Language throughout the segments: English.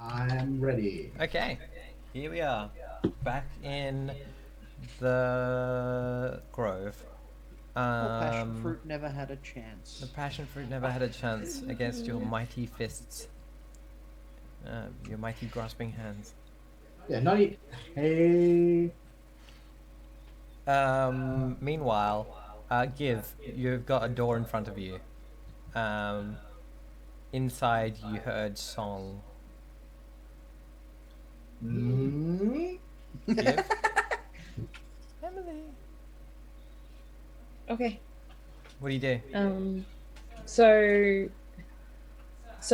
I'm ready. Okay, here we are, back in the grove. Poor passion Um, fruit never had a the chance. passion fruit never had a chance against your mighty fists, your mighty grasping hands. Yeah, not e- Hey. Meanwhile, you've got a door in front of you. Um, Inside you heard song. Mm, Give. Emily. Okay. What do you do? So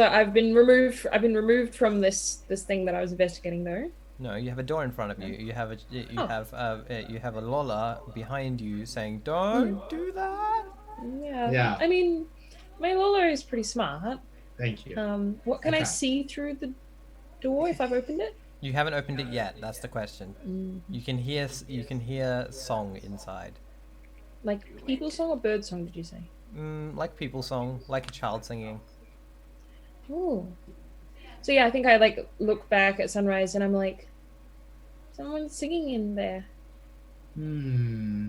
I've been removed. I've been removed from this thing that I was investigating, though. No, you have a door in front of you. You have a Lola behind you saying, "Don't do that." Yeah. Yeah. I mean, my Lola is pretty smart. Thank you. What can I Okay. see through the door if I've opened it? You haven't opened it yet. That's the question. You can hear song inside. Like people song or bird song? Did you say? Like people song, like a child singing. Oh. So yeah, I think I like look back at sunrise and I'm like, someone's singing in there. Hmm.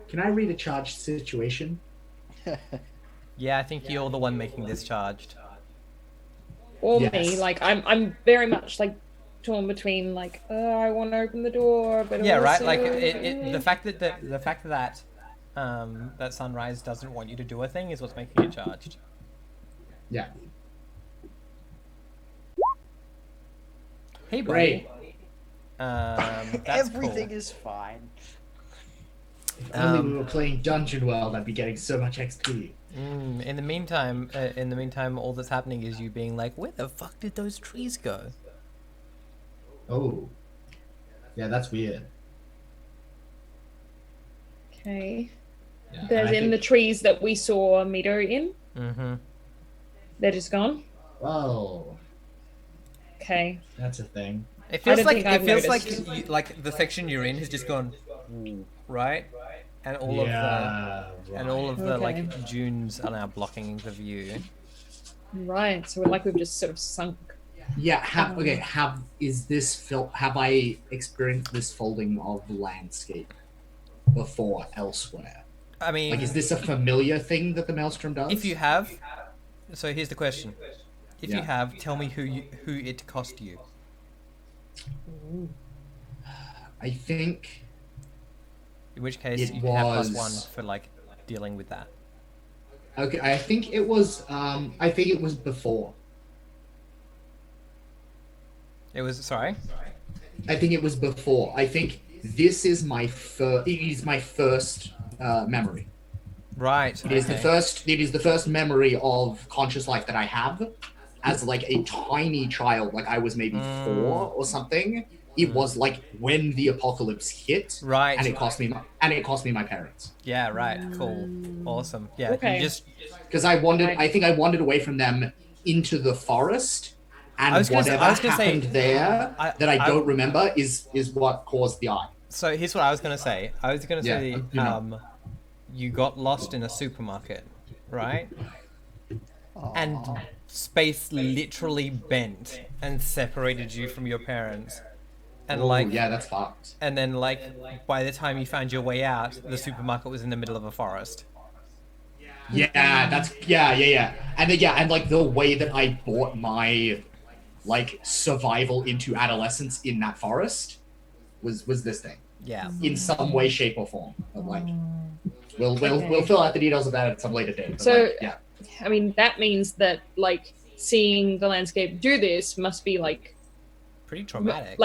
Can I read a charged situation? Yeah, I think you're the one making this charged. Or Yes. me, like I'm very much like torn between like, oh, I want to open the door, but Yeah, also... right. Like the fact that that sunrise doesn't want you to do a thing is what's making it charged. Yeah. Hey, buddy. Great. That's Everything cool. is fine. If only we were playing Dungeon World, I'd be getting so much XP. In the meantime, all that's happening is you being like, "Where the fuck did those trees go?" Oh. Yeah, that's weird. Okay. Yeah, There's and I in the think- trees that we saw Mito in. Mm-hmm. They're just gone. Whoa. Okay. That's a thing. It feels don't like think I've noticed. like the section you're in has just gone right, and all of the Okay. like dunes are now blocking the view. Right. So we've just sort of sunk. Yeah, have I experienced this folding of landscape before elsewhere? I mean, Like, is this a familiar thing that the Maelstrom does? if you have, so here's the question: if you Yeah. have, tell me who it cost you. I think In which case, It you can have was- +1 for like dealing with that. okay. I think it was. I think it was before. It was sorry. I think it was before. I think this is my first. It is my first memory. Right. It is the first. It is the first memory of conscious life that I have, as like a tiny child. Like I was maybe 4 or something. It was like when the apocalypse hit, Right. And it cost me my parents Yeah. Right. Cool. Awesome. Yeah. Okay. You just. because I wandered. Right. I think I wandered away from them into the forest, and I was gonna say- whatever I was gonna say- happened there that I don't remember is what caused the eye. So here's what I was gonna say. I was gonna say, you know. you got lost in a supermarket, right? Aw. And space literally bent and separated you from your parents. And Oh, like, yeah, that's fucked. and then like, by the time you found your way out, the supermarket was in the middle of a forest. Yeah, and like the way that I bought my like survival into adolescence in that forest was this thing Yeah. in some way, shape, or form. But like, we'll Okay. fill out the details of that at some later date. But, So- like, yeah, I mean, that means that like seeing the landscape do this must be like Pretty traumatic.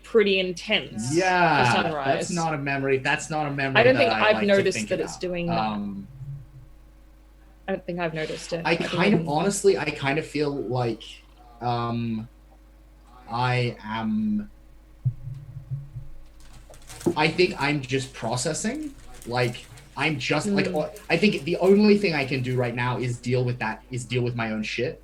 pretty intense. yeah, for sunrise. that's not a memory. That's not a memory. I don't that think I I've like to noticed think that it's about. doing that. I don't think I've noticed it. I think kind of honestly, I kind of feel like I am. I think I'm just processing. Like I'm just like I think the only thing I can do right now is deal with my own shit.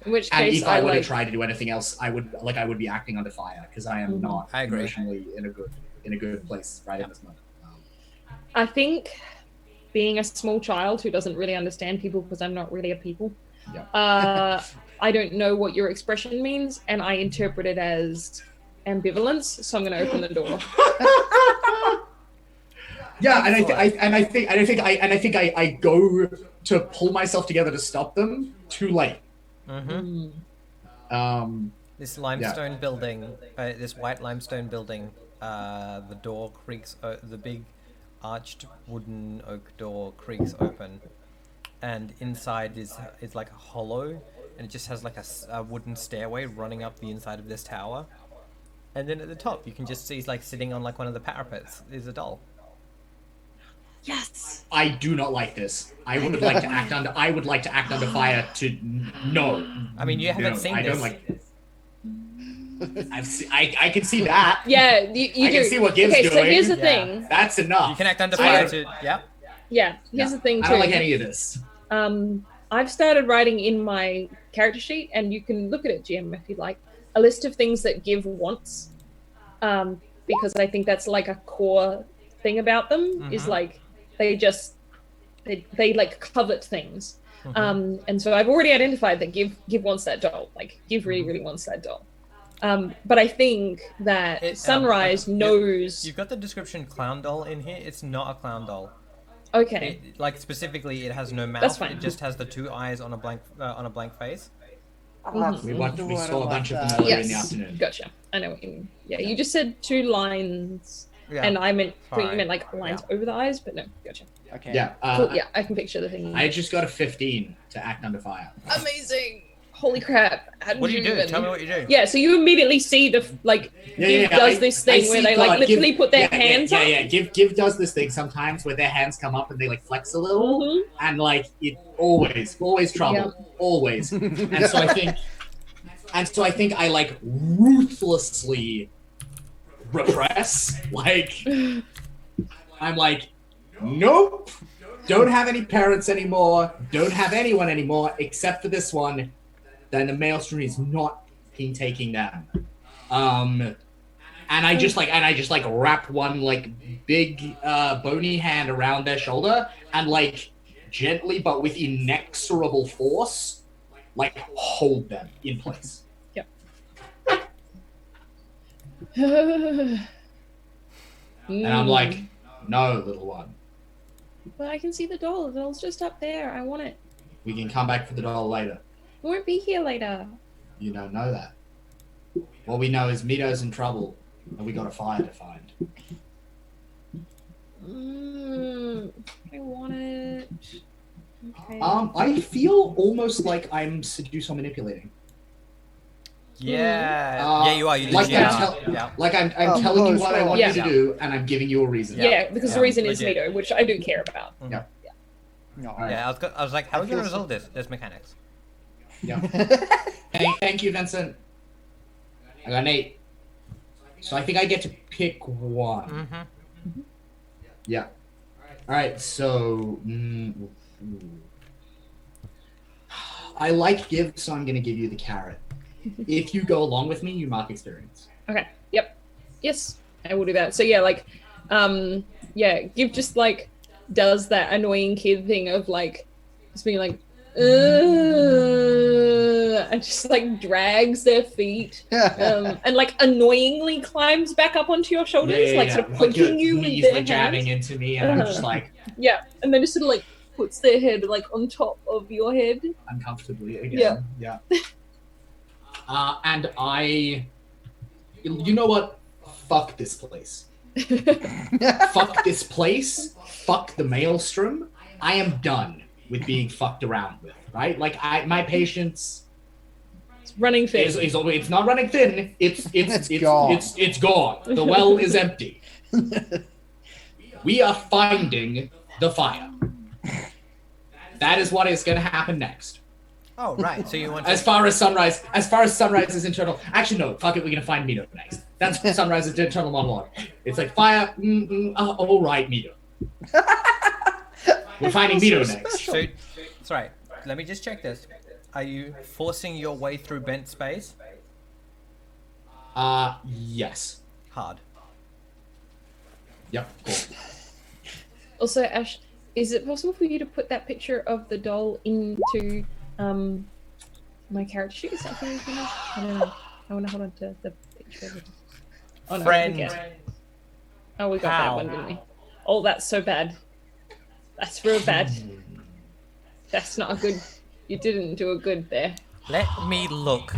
In which And case, if I were to like try to do anything else, I would be acting under fire because I am not I agree. emotionally in a good place right at this moment. I think being a small child who doesn't really understand people because I'm not really a people. Yeah. I don't know what your expression means, and I interpret it as ambivalence. So I'm going to open the door. Yeah, and I think I go to pull myself together to stop them. Too late. This limestone building, this white limestone building, the door creaks, the big arched wooden oak door creaks open, and inside is like a hollow, and it just has like a wooden stairway running up the inside of this tower, and then at the top you can just see like sitting on like one of the parapets is a doll. Yes. I do not like this. I would like to act under fire to no. I mean, you haven't seen I this. don't like. I can see that. Yeah, you I do. can see what Gibbs okay, doing. so here's the Yeah. thing. That's enough. You can act under fire to, yeah. Yeah, here's the thing too. I don't like any of this. I've started writing in my character sheet, and you can look at it, GM, if you'd like, a list of things that Give wants, because I think that's like a core thing about them is like they like covet things, and so I've already identified that Give wants that doll. Like Give really wants that doll. But I think that Sunrise knows. You've got the description clown doll in here. It's not a clown doll. Okay. Like specifically, it has no mouth. That's fine. It just has the two eyes on a blank face. We saw a bunch of them earlier in the afternoon. Gotcha. I know what you mean. Yeah, you just said 2 lines, Yeah. and I meant Fine. you meant like lines over the eyes, but no, gotcha. Okay. Yeah. Cool. Yeah, I can picture the thing. I just got a 15 to act under fire. Amazing. Holy crap. How did What do you do? even- Tell me what you do. Yeah, so you immediately see the Give does this thing where they like literally put their hands up. Yeah. Give does this thing sometimes where their hands come up and they like flex a little, and like it always trouble, always. And so I think I like ruthlessly repress. Like I'm like, nope. Don't have any parents anymore. Don't have anyone anymore except for this one. Then the maelstrom is not been taking them. And I just like wrap one like big bony hand around their shoulder and like gently but with inexorable force, like hold them in place. And And I'm like, no, little one. But I can see the doll. The doll's just up there. I want it. We can come back for the doll later. It won't be here later. You don't know that. What we know is Mito's in trouble, and we got a fire to find. I want it. Okay. I feel almost like I'm seduced or manipulating. Yeah. You are. You Like legit I'm, are. tell- like I'm telling you what I want Yeah. you to do, and I'm giving you a reason. Yeah, because the Yeah, reason is legit. Mito, which I do care about. Yeah. No, Yeah, I was like, how are we feel gonna so- resolve this? There's mechanics. Yeah. Thank you, Vincent. I got an 8. So I think I get to pick one. Yeah. All right. So I like Give, so I'm gonna give you the carrot. If you go along with me, you mark experience. Okay. Yep. Yes, I will do that. So yeah, like, Give just like does that annoying kid thing of like just being like, and just like drags their feet, and like annoyingly climbs back up onto your shoulders, like sort of poking you with knees, their like jabbing hands. into me, and I'm just like Yeah, and then just sort of like puts their head like on top of your head. uncomfortably again. Yeah. And you know what? Fuck this place. Fuck this place. Fuck the maelstrom. I am done with being fucked around with. Right? Like my patience It's running thin. it's not running thin. It's gone. It's gone. The well is empty. We are finding the fire. That is what is going to happen next. Oh right. So you want As far as Sunrise's internal. Actually, no. Fuck it. We're gonna find Mito next. That's Sunrise's internal monologue. It's like fire. All right, Mito. We're finding Mito next. So, sorry. Let me just check this. Are you forcing your way through bent space? Yes. Hard. Yep. Cool. Also, Ash, Is it possible for you to put that picture of the doll into my character sheet? Is that something you can have? I don't know. I want to hold on to the picture. Oh no, Friend. we get. Oh, we got that Pal. one, didn't we? Oh, that's so bad. That's real bad. That's not a good. You didn't do a good there. Let me look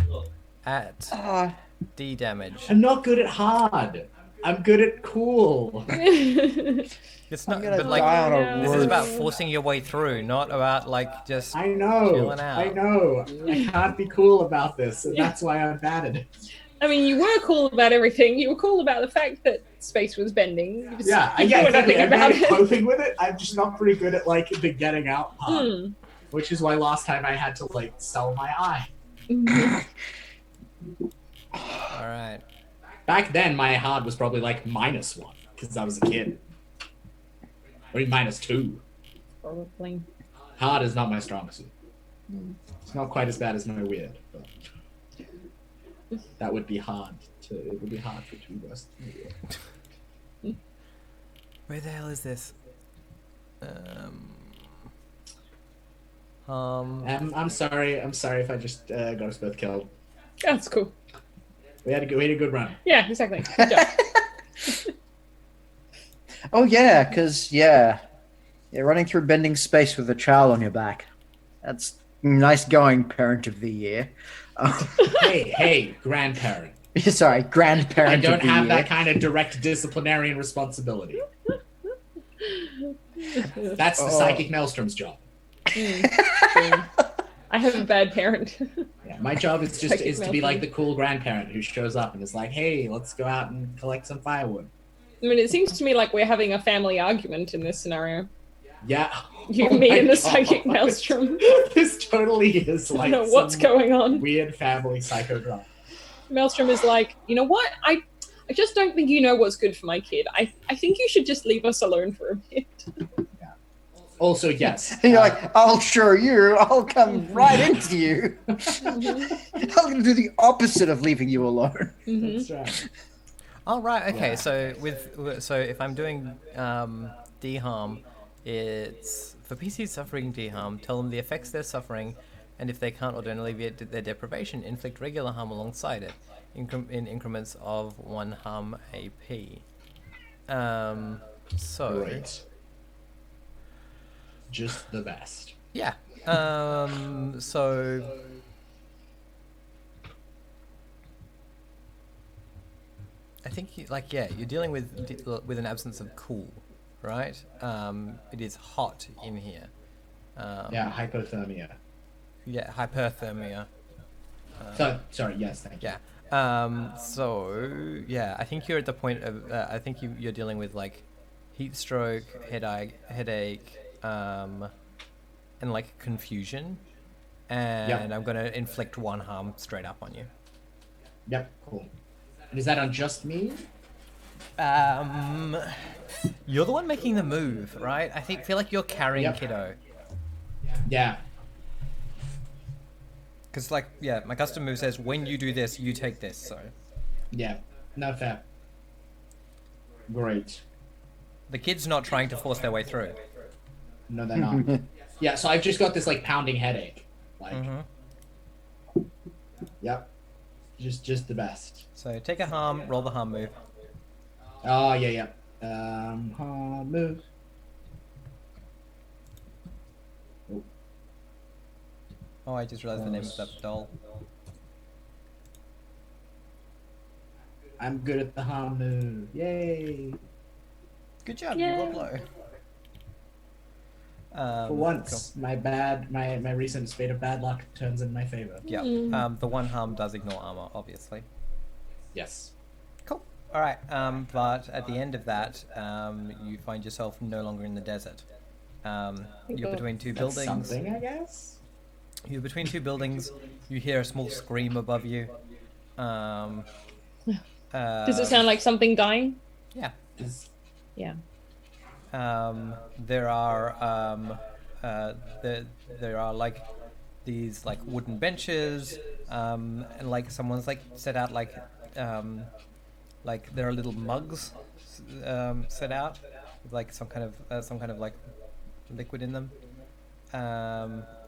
at D damage. I'm not good at hard. I'm good at cool. It's not, but like, on a this is roof. about forcing your way through, not about like just I know. chilling out. I know. I can't be cool about this, and that's why I'm bad at it. I mean, you were cool about everything. You were cool about the fact that space was bending. You just, Yeah, you yeah, knew exactly. nothing I'm about good at it. coping with it. I'm just not pretty good at like the getting out part, which is why last time I had to like sell my eye. All right. Back then, my hard was probably like -1 because I was a kid. Or -2. Probably. Hard is not my strong suit. It's not quite as bad as my weird, but that would be hard to. It would be hard for two of us. Where the hell is this? I'm sorry. I'm sorry if I just got us both killed. That's cool. We had a good run. Yeah, exactly. Good job. Oh yeah, because you're running through bending space with a child on your back. That's nice going, parent of the year. Hey, grandparent. Sorry, grandparent. I don't of the have year. that kind of direct disciplinarian responsibility. That's the psychic maelstrom's job. I have a bad parent. Yeah, my job is just Psychic to be like maelstrom. the cool grandparent who shows up and is like, "Hey, let's go out and collect some firewood." I mean, it seems to me like we're having a family argument in this scenario. Yeah. You, Oh me, my and the God. psychic maelstrom. This totally is I like don't know what's some going on. weird family psychodrama. Maelstrom is like, you know what? I just don't think you know what's good for my kid. I think you should just leave us alone for a bit. Also, yes. And you're like, I'll show you. I'll come right into you. I'm going to do the opposite of leaving you alone. That's right. Oh right, okay. Yeah. So if I'm doing de-harm, it's for PCs suffering de-harm. Tell them the effects they're suffering, and if they can't or don't alleviate their deprivation, inflict regular harm alongside it, in increments of 1 harm AP. So Great. Just the best. yeah. So I think you're dealing with an absence of cool, right? It is hot in here. Yeah, hypothermia. Yeah, hyperthermia. Sorry, yes, thank you. Yeah. So yeah, I think you're at the point of I think you're dealing with like heat stroke, headache, and like confusion. And Yep. I'm gonna inflict 1 harm straight up on you. Yep, cool. And is that on just me? You're the one making the move, right? Feel like you're carrying Yep. Kiddo. Yeah. Because my custom move says when you do this, you take this. So Yeah. No fair. Great. the kid's not trying to force their way through. No, they're not. Yeah, so I've just got this like pounding headache. Like, yep. Just the best. So take a harm, roll the harm move. Oh yeah. Move. Oh, I just realized the name of that doll. I'm good at the harm move. Yay! Good job, Yay. you rolled low. For once, my recent spate of bad luck turns in my favor. Yeah. The 1 harm does ignore armor, obviously. Yes. Cool. All right. But at the end of that, you find yourself no longer in the desert. You're between two That's buildings. something, I guess. You're between two buildings. You hear a small scream above you. Does it sound like something dying? Yeah. Yeah. There are there are like these like wooden benches, and like someone's like set out like there are little mugs set out with like some kind of like liquid in them.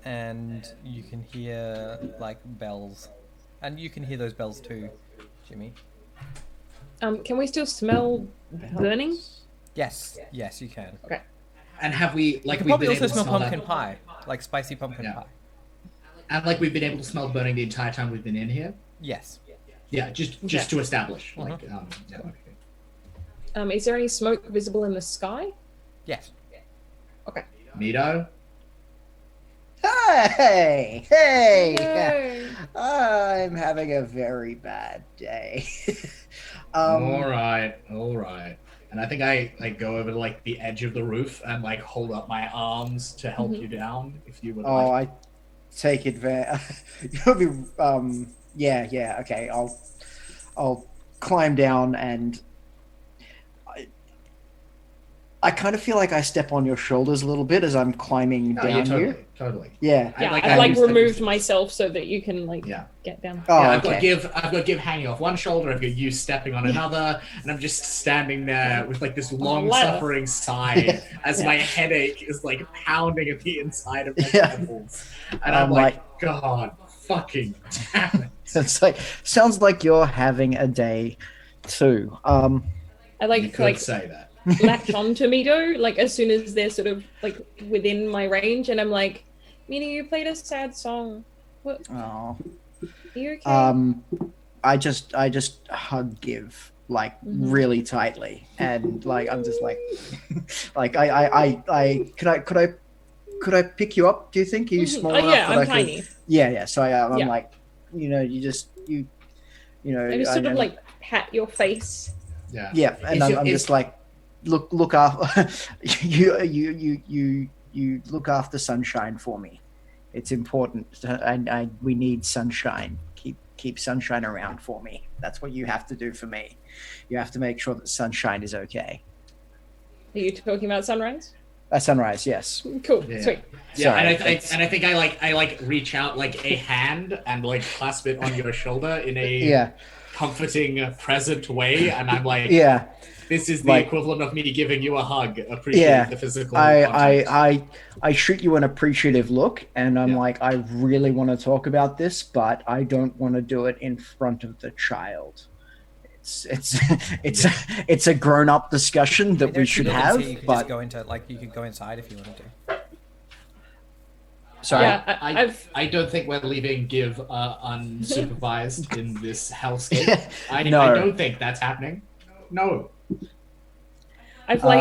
And you can hear like bells, and you can hear those bells too, Jimmy. Can we still smell burning? Yes, you can. Okay. And have we You can probably also smell pumpkin pie, like spicy pumpkin pie. And like we've been able to smell burning the entire time we've been in here. Yes. Yeah, just to establish. Like, Is there any smoke visible in the sky? Yes. Okay. Nito? Hey! Yay. I'm having a very bad day. All right. And I think I go over to like the edge of the roof and like hold up my arms to help you down if you would like. I take advantage. You'll be yeah, okay. I'll climb down, and I kind of feel like I step on your shoulders a little bit as I'm climbing down here. Totally. Yeah. I've like removed myself so that you can like get down. Oh, I've okay. got to give hanging off one shoulder. I've got you stepping on another, and I'm just standing there with like this long suffering sigh as my headache is like pounding at the inside of my temples, and I'm like, God, fucking damn it! It's like sounds like you're having a day too. I like You could say that. latch on to Mito like as soon as they're sort of like within my range, and I'm like, Mito, you played a sad song. What? Oh. Are you okay? I just hug Give like really tightly, and like I'm just like like I could I pick you up? Do you think? Are you small enough? Yeah, I'm tiny. Yeah. So I'm like, you know, you know. I just sort of like pat your face. Yeah, and I'm just like, look after you look after Sunshine for me. It's important, and we need Sunshine. Keep Sunshine around for me. That's what you have to do for me. You have to make sure that Sunshine is okay. Are you talking about Sunrise? Sunrise, yes. Cool, Yeah. sweet. Yeah, Sorry, and I think I like reach out like a hand and like clasp it on your shoulder in a comforting, present way, and I'm like, this is the equivalent of me giving you a hug. Appreciate the physical. I shoot you an appreciative look, and I'm like, I really want to talk about this, but I don't want to do it in front of the child. It's a grown up discussion that we should have. You could but just go into you could go inside if you wanted to. Sorry, I don't think we're leaving Give unsupervised in this hellscape. I don't think that's happening. No. I've like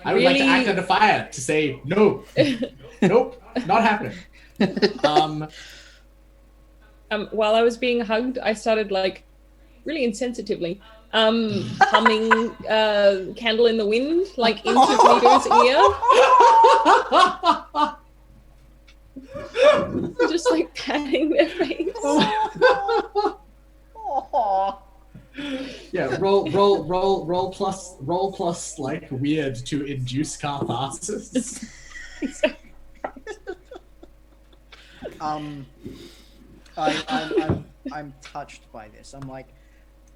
I would like to act under fire to say no. Nope, not happening. While I was being hugged, I started like really insensitively humming Candle in the Wind like into Mito's ear. Just like patting their face. Yeah, roll plus like weird to induce catharsis. I'm touched by this. I'm like,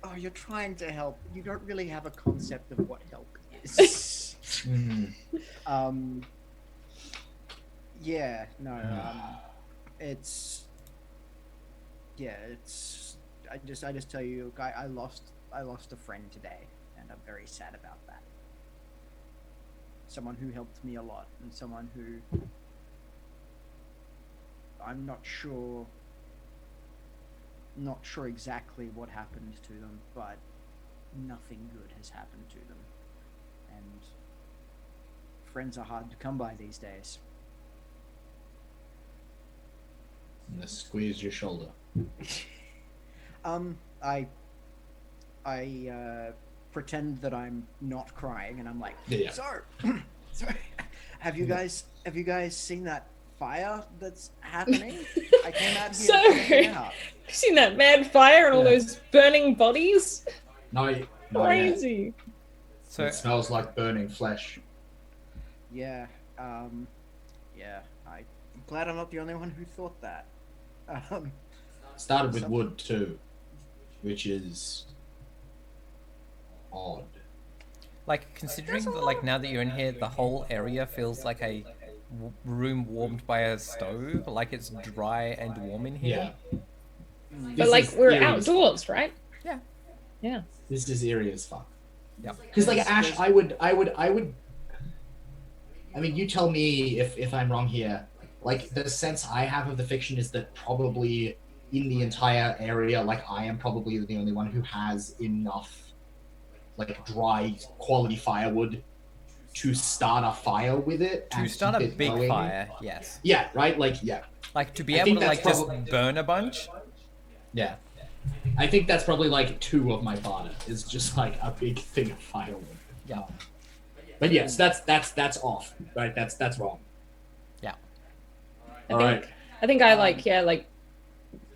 oh, you're trying to help. You don't really have a concept of what help is. I just tell you, I lost a friend today, and I'm very sad about that. Someone who helped me a lot, and someone who I'm not sure exactly what happened to them, but nothing good has happened to them. And friends are hard to come by these days. I'm gonna squeeze your shoulder. I pretend that I'm not crying, and I'm like, sorry. Have you guys seen that fire that's happening? I came out here. Have you seen that mad fire and all those burning bodies? No, crazy. So it smells like burning flesh. Yeah. I'm glad I'm not the only one who thought that. Started with wood too, which is odd. Like, considering that, like, now that you're in here, the whole area feels like a room warmed by a stove. Like it's dry and warm in here. Yeah. But like we're outdoors, right? Yeah. Yeah. This is eerie as fuck. Yeah. Because like Ash, I would. I mean, you tell me if I'm wrong here. Like the sense I have of the fiction is that probably in the entire area, like I am probably the only one who has enough like dry quality firewood to start a fire with it. To start a big fire, yes. Yeah, right? Like, yeah. Like to be able to like just burn a bunch. Yeah. I think that's probably like 2 of my fodder is just like a big thing of firewood. Yeah. But yes, that's off. Right? That's wrong. Yeah. I think I like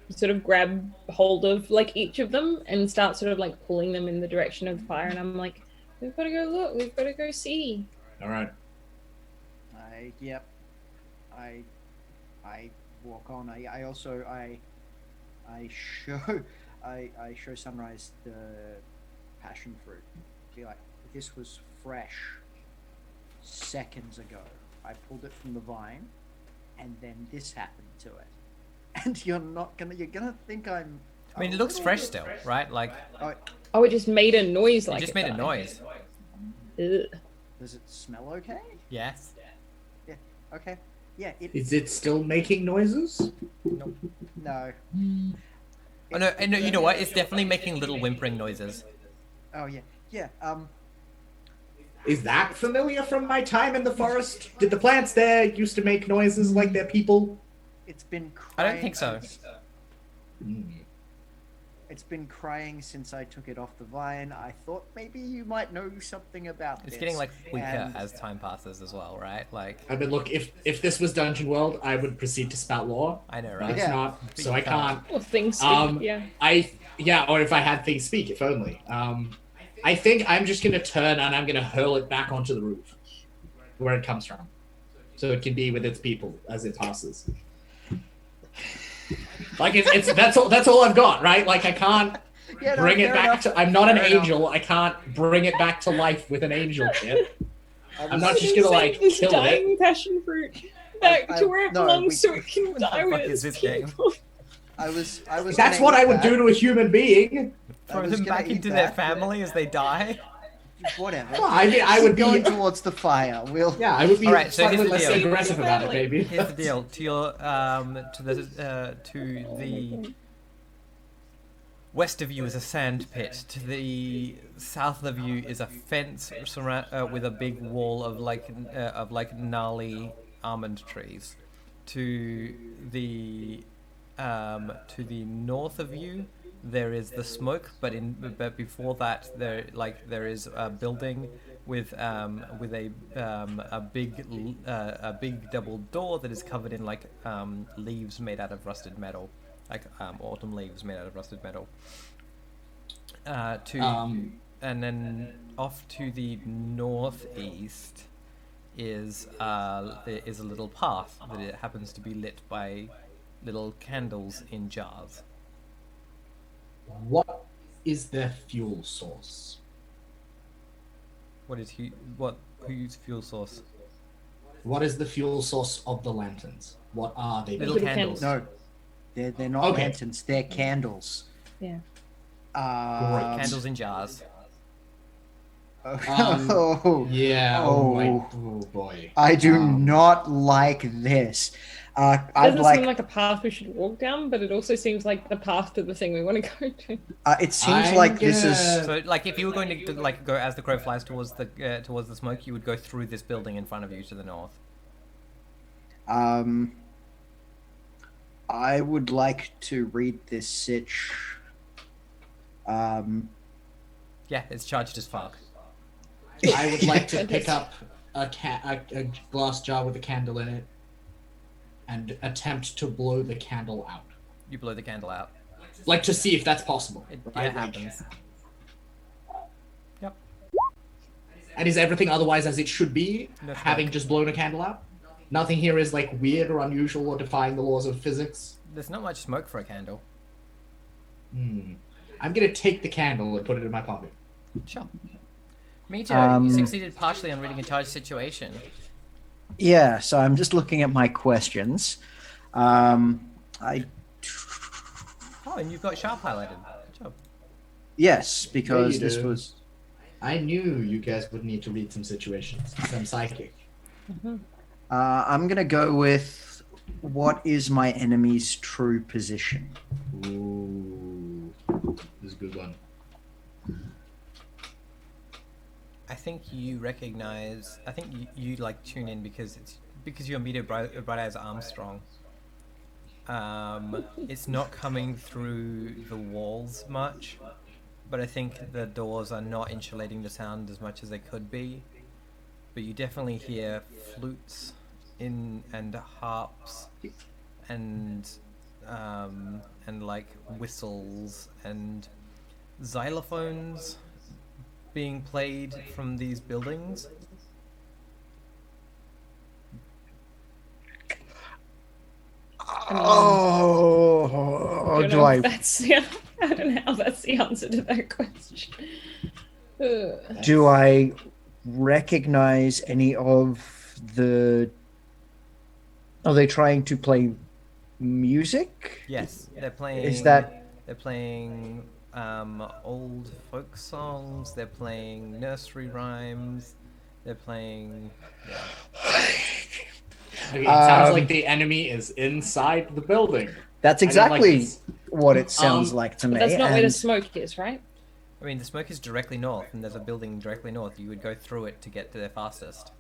sort of grab hold of like each of them and start sort of like pulling them in the direction of the fire, and I'm like, we've got to go look, we've got to go see. All right. I walk on. I also show Sunrise the passion fruit. Be like, this was fresh seconds ago. I pulled it from the vine, and then this happened to it. And you're gonna think I'm. I mean, it looks fresh still, right? Like. Oh, it just made a noise. Like it just made a noise. Ugh. Does it smell okay? Yes. Yeah. Okay. Yeah. Is it still making noises? Nope. No. Oh no! No, you know what? It's definitely making little whimpering noises. Oh yeah. Yeah. Is that familiar from my time in the forest? Did the plants there used to make noises like they're people? It's been crying. I don't think so. It's been crying since I took it off the vine. I thought maybe you might know something about this. It's getting like weaker as time passes as well, right? Like. I mean, look, if this was Dungeon World, I would proceed to spout lore. I know, But right? it's not, so I can't. Well, things speak, yeah. Or if I had things speak, if only. I think I'm just gonna turn and I'm gonna hurl it back onto the roof, where it comes from, so it can be with its people as it passes. Like it's that's all I've got, right? Like I can't bring it back to. I'm not an angel. I can't bring it back to life with an angel kit. I'm not just gonna like this kill dying it. passion fruit back to where it belongs, so it can die with is its this people. I was. That's what I would do to a human being. Throw them back into their family as they die. Whatever. Well, I mean, I would be going towards the fire. I would be Alright, so slightly here's the less deal. aggressive about it, baby. Here's the deal. To your to the west of you is a sand pit. To the south of you is a fence with a big wall of like gnarly almond trees. To the north of you, there is the smoke, but before that, there is a building with a big double door that is covered in like leaves made out of rusted metal, like autumn leaves made out of rusted metal. And then off to the northeast is a little path that it happens to be lit by little candles in jars. What is their fuel source? Whose fuel source? What is the fuel source of the lanterns? What are they? Little candles. No, they're not lanterns. They're candles. Yeah. Candles in jars. Yeah. Oh boy. I do not like this. It doesn't seem like a path we should walk down, but it also seems like the path to the thing we want to go to. It seems like this is so. Like, if you were going to like go as the crow flies towards the smoke, you would go through this building in front of you to the north. I would like to read this sitch. Yeah, it's charged as fuck. I would like to pick up a glass jar with a candle in it and attempt to blow the candle out. You blow the candle out. Like to see if that's possible. It right? happens. Yep. And is everything otherwise as it should be, No having smoke. just blown a candle out? Nothing here is like weird or unusual or defying the laws of physics? There's not much smoke for a candle. I'm gonna take the candle and put it in my pocket. Sure. Mito, you succeeded partially on reading a charged situation. Yeah, so I'm just looking at my questions. I Oh, and you've got sharp highlighted. Good job. Yes, Yeah, because you this do. was I knew you guys would need to read some situations, some psychic. I'm gonna go with what is my enemy's true position? Ooh, this is a good one. I think you recognize. I think you like tune in because you're Meter Bright Eyes Armstrong. It's not coming through the walls much, but I think the doors are not insulating the sound as much as they could be. But you definitely hear flutes and harps and like whistles and xylophones being played from these buildings. Oh, I don't know if that's I don't know how that's the answer to that question. Do I recognize any of the? Are they trying to play music? Yes, they're playing. Is that They're playing old folk songs. They're playing nursery rhymes. They're playing. Yeah. Okay, it sounds like the enemy is inside the building. That's exactly what it sounds like to me. That's not where the smoke is, right? I mean, the smoke is directly north, and there's a building directly north. You would go through it to get to there fastest.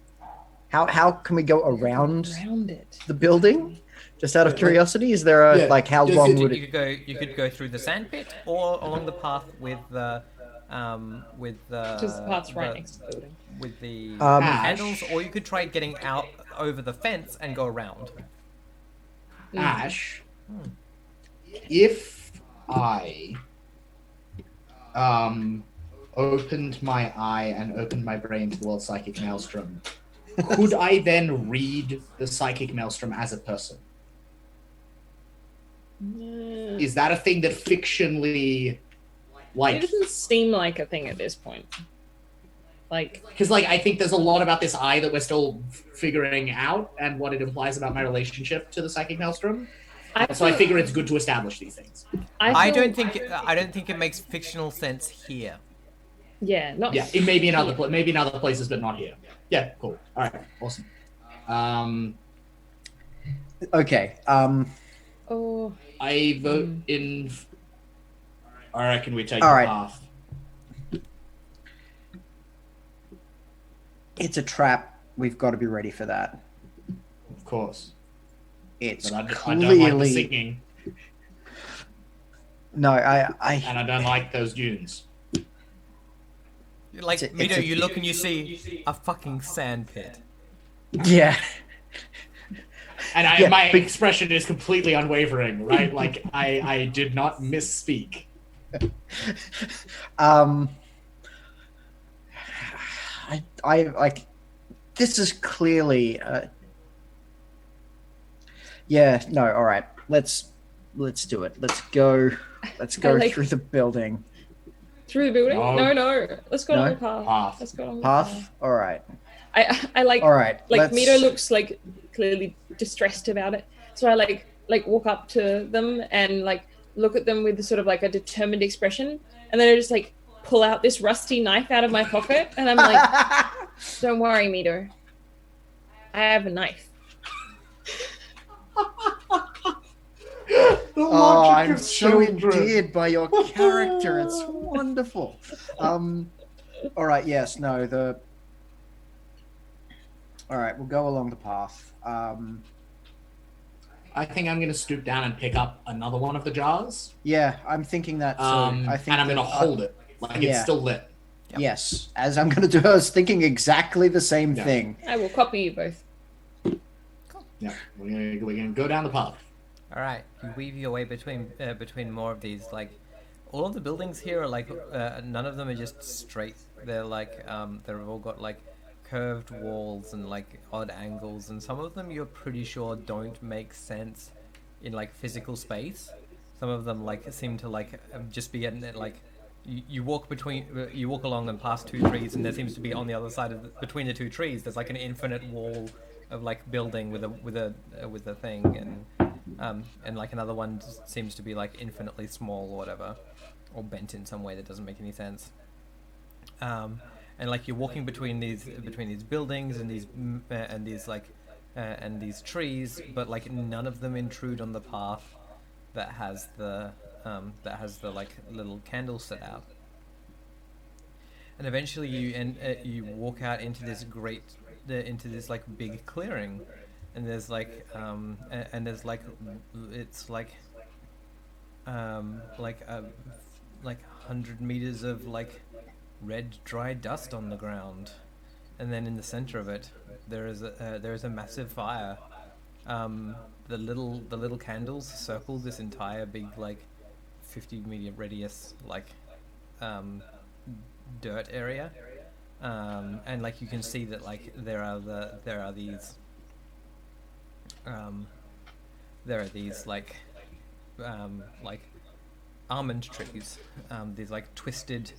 How can we go around it? the building? Just out of curiosity, is there a how long would it? You could go through the sandpit or along the path with the Just the path's right next to the building. with the Ash. handles, or you could try getting out over the fence and go around. Ash, if I opened my eye and opened my brain to the world psychic maelstrom, could I then read the psychic maelstrom as a person? Is that a thing that fictionally, It doesn't seem like a thing at this point. Because I think there's a lot about this eye that we're still figuring out and what it implies about my relationship to the psychic maelstrom. So I figure it's good to establish these things. I don't think it makes fictional sense here. Yeah, not. Yeah, it may be in other places, but not here. Yeah, cool. All right, awesome. Okay. Oh. I vote in. I reckon we take All the right. path. It's a trap. We've got to be ready for that. Of course. It's But I clearly. don't like the singing, No, and I don't like those dunes. Like, Mito, you look and you see a fucking sandpit. Yeah. And my expression is completely unwavering, right? Like, I did not misspeak. I like. This is clearly. Yeah. No. All right. Let's do it. Let's go through the building. Through the building? No. Let's go along the Path. Let's go along the Path. All right. I like. All right. Like Mito looks like clearly distressed about it, so I like walk up to them and like look at them with sort of like a determined expression, and then I just like pull out this rusty knife out of my pocket, and I'm like, "Don't worry, Mito. I have a knife." Oh, I'm so endeared by your character. It's wonderful. All right. Yes. No. All right. We'll go along the path. I think I'm going to stoop down and pick up another one of the jars. Yeah, I'm thinking that too. I think and I'm going to hold it like it's still lit. Yep. Yes, as I'm going to do. I was thinking exactly the same thing. I will copy you both. Yeah, we're gonna go down the path. All right, you weave your way between more of these. Like, all of the buildings here are like none of them are just straight. They're like they've all got like curved walls and like odd angles, and some of them you're pretty sure don't make sense in like physical space. Some of them like seem to like just be in like you walk along and past two trees, and there seems to be on the other side of between the two trees there's like an infinite wall like building with a thing, and like another one seems to be like infinitely small or whatever, or bent in some way that doesn't make any sense. And like you're walking between these buildings and these trees, but like none of them intrude on the path that has the like little candle set out. And eventually you walk out into this like big clearing, and there's like there's like it's like 100 meters of like red dry dust on the ground, and then in the center of it there is a massive fire. The little candles circle this entire big like 50-meter radius like dirt area, and like you can see that like there are these like almond trees, these like twisted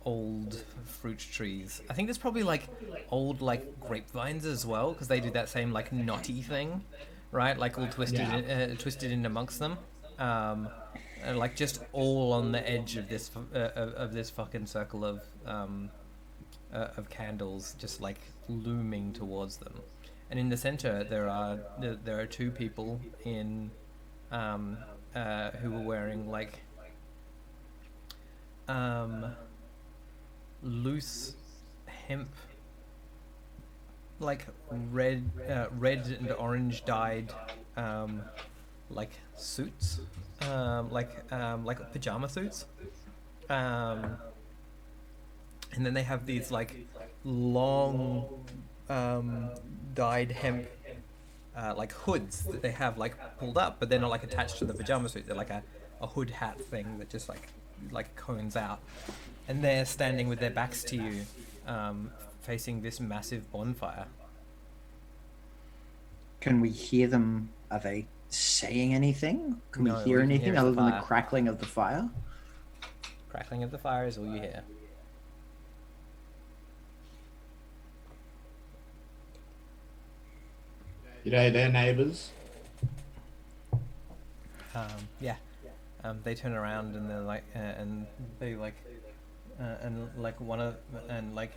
old fruit trees. I think there's probably like old like grapevines as well, because they do that same like knotty thing, right? Like all twisted in amongst them, and like just all on the edge of this fucking circle of candles, just like looming towards them. And in the center there are two people in who were wearing like loose hemp, like red and orange dyed like suits, like pajama suits, and then they have these like long dyed hemp like hoods that they have like pulled up, but they're not like attached to the pajama suit. They're like a hood hat thing that just like cones out, and they're standing with their backs to you, facing this massive bonfire. Can we hear them? Are they saying anything? Can No, we hear anything other than the fire. crackling of the fire? Crackling of the fire is all you hear. You know, they're neighbors. Yeah. They turn around and they're like, and they like, and like one of, and like,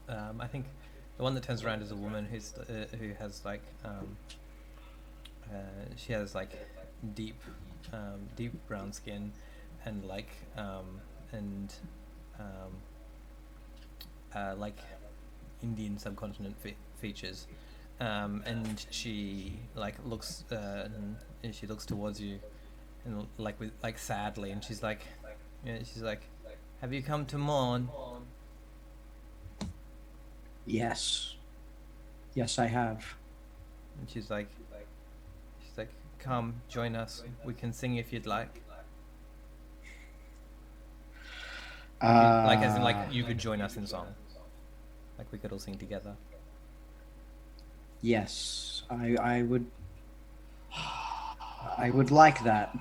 I think the one that turns around is a woman who has like, she has like deep brown skin, and like, like Indian subcontinent features. And she like looks, and she looks towards you, and like with like sadly, and she's like, "Have you come to mourn?" Yes, I have. And she's like, "Come, join us. We can sing if you'd like." Like as in like you could join us in song, like we could all sing together. Yes, I would. I would like that.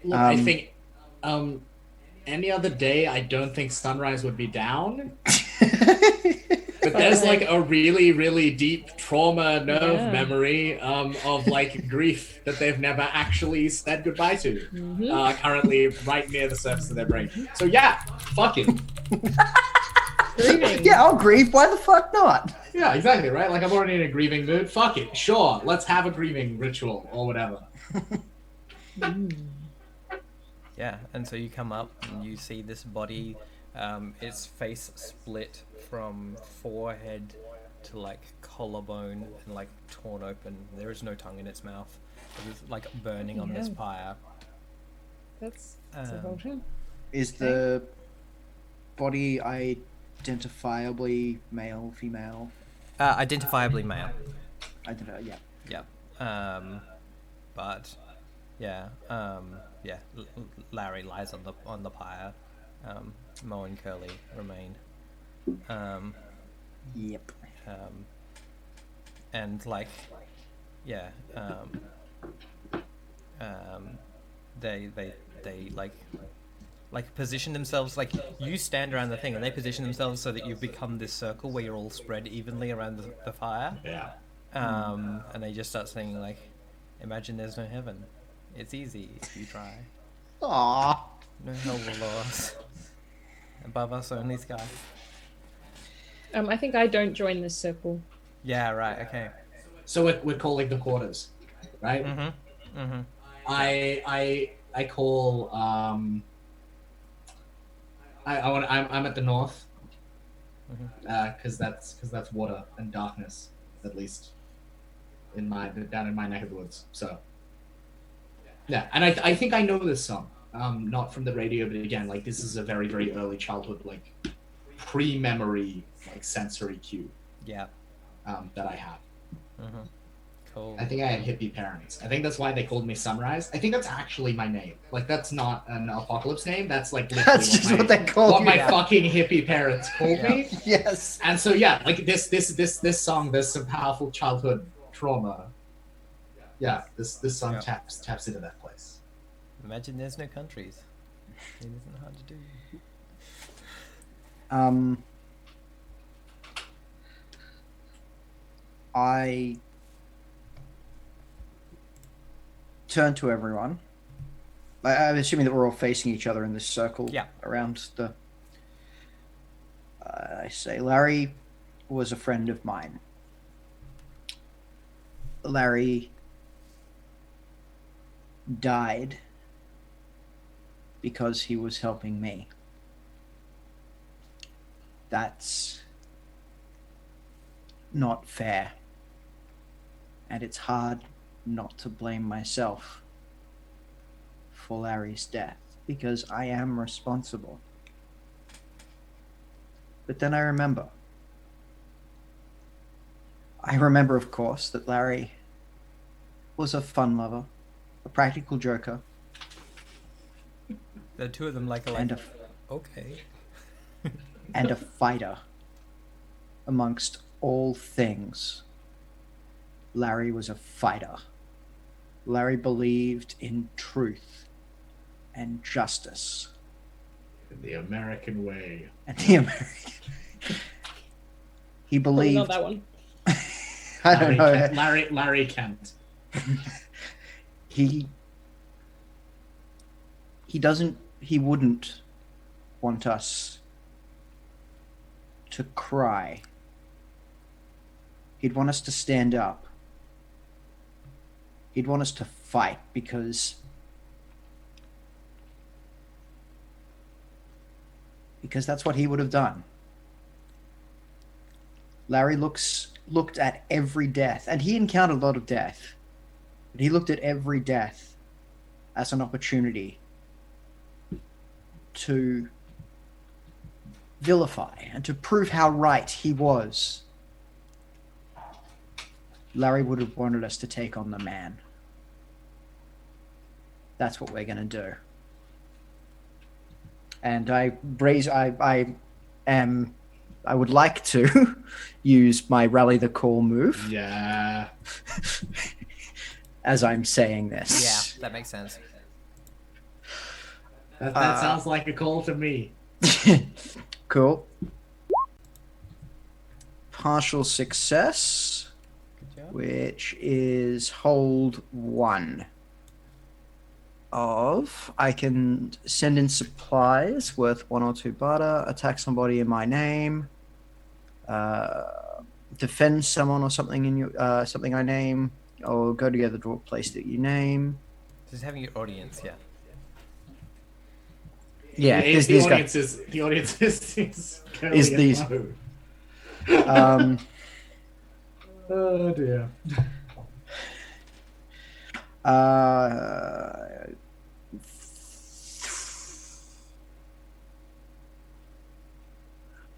Look, I think any other day, I don't think Sunrise would be down. But there's like a really, really deep trauma nerve memory of like grief that they've never actually said goodbye to, currently right near the surface of their brain. So yeah, fuck it. Grieving. Yeah, I'll grieve. Why the fuck not? Yeah, exactly, right? Like I'm already in a grieving mood. Fuck it. Sure, let's have a grieving ritual or whatever. Yeah, and so you come up and you see this body, its face split from forehead to like collarbone and like torn open. There is no tongue in its mouth. It's like burning on this pyre. That's revulsion. Is the body identifiably male, female? Identifiably male. Yeah. Yeah. But yeah. Yeah. Larry lies on the pyre. Mo and Curly remain. Yep. And like, yeah. They like like position themselves, like you stand around the thing and they position themselves so that you become this circle where you're all spread evenly around the fire. Yeah. And they just start singing like, imagine there's no heaven. It's easy if you try. Aww. No hell below us. Above us only sky. I think I don't join this circle. Yeah, right, okay. So we're calling the quarters, right? Mm-hmm. Mm-hmm. I call I'm at the north, because that's water and darkness, at least down in my neck of the woods. So yeah, and I think I know this song, not from the radio, but again, like this is a very, very early childhood, like pre-memory, like sensory cue. Yeah. That I have. Mm-hmm. Cool. I think I had hippie parents. I think that's why they called me Sunrise. I think that's actually my name. Like that's not an apocalypse name. That's like literally That's just what they call what you. my fucking hippie parents called me. Yes. And so yeah, like this song, there's some powerful childhood trauma. Yeah, this song taps into that place. Imagine there's no countries. It isn't hard to do. I turn to everyone. I'm assuming that we're all facing each other in this circle around the... I say, Larry was a friend of mine. Larry died because he was helping me. That's not fair. And it's hard not to blame myself for Larry's death, because I am responsible. But then I remember, of course, that Larry was a fun lover, a practical joker. The two of them like okay. And a fighter. Amongst all things, Larry was a fighter. Larry believed in truth and justice. In the American way. He believed... Not that one. I don't know. Larry Kent. He wouldn't want us to cry. He'd want us to stand up. He'd want us to fight because that's what he would have done. Larry looked at every death, and he encountered a lot of death, but he looked at every death as an opportunity to vilify and to prove how right he was. Larry would have wanted us to take on the man. That's what we're going to do. And I would like to use my rally the call move. Yeah. As I'm saying this. Yeah, that makes sense. That sounds like a call to me. Cool. Partial success, which is hold 1 of... I can send in supplies worth 1 or 2 barter, attack somebody in my name, defend someone or something in your something I name, or go together to a place that you name. Just having your audience, yeah. Yeah, the audience is these. Oh dear.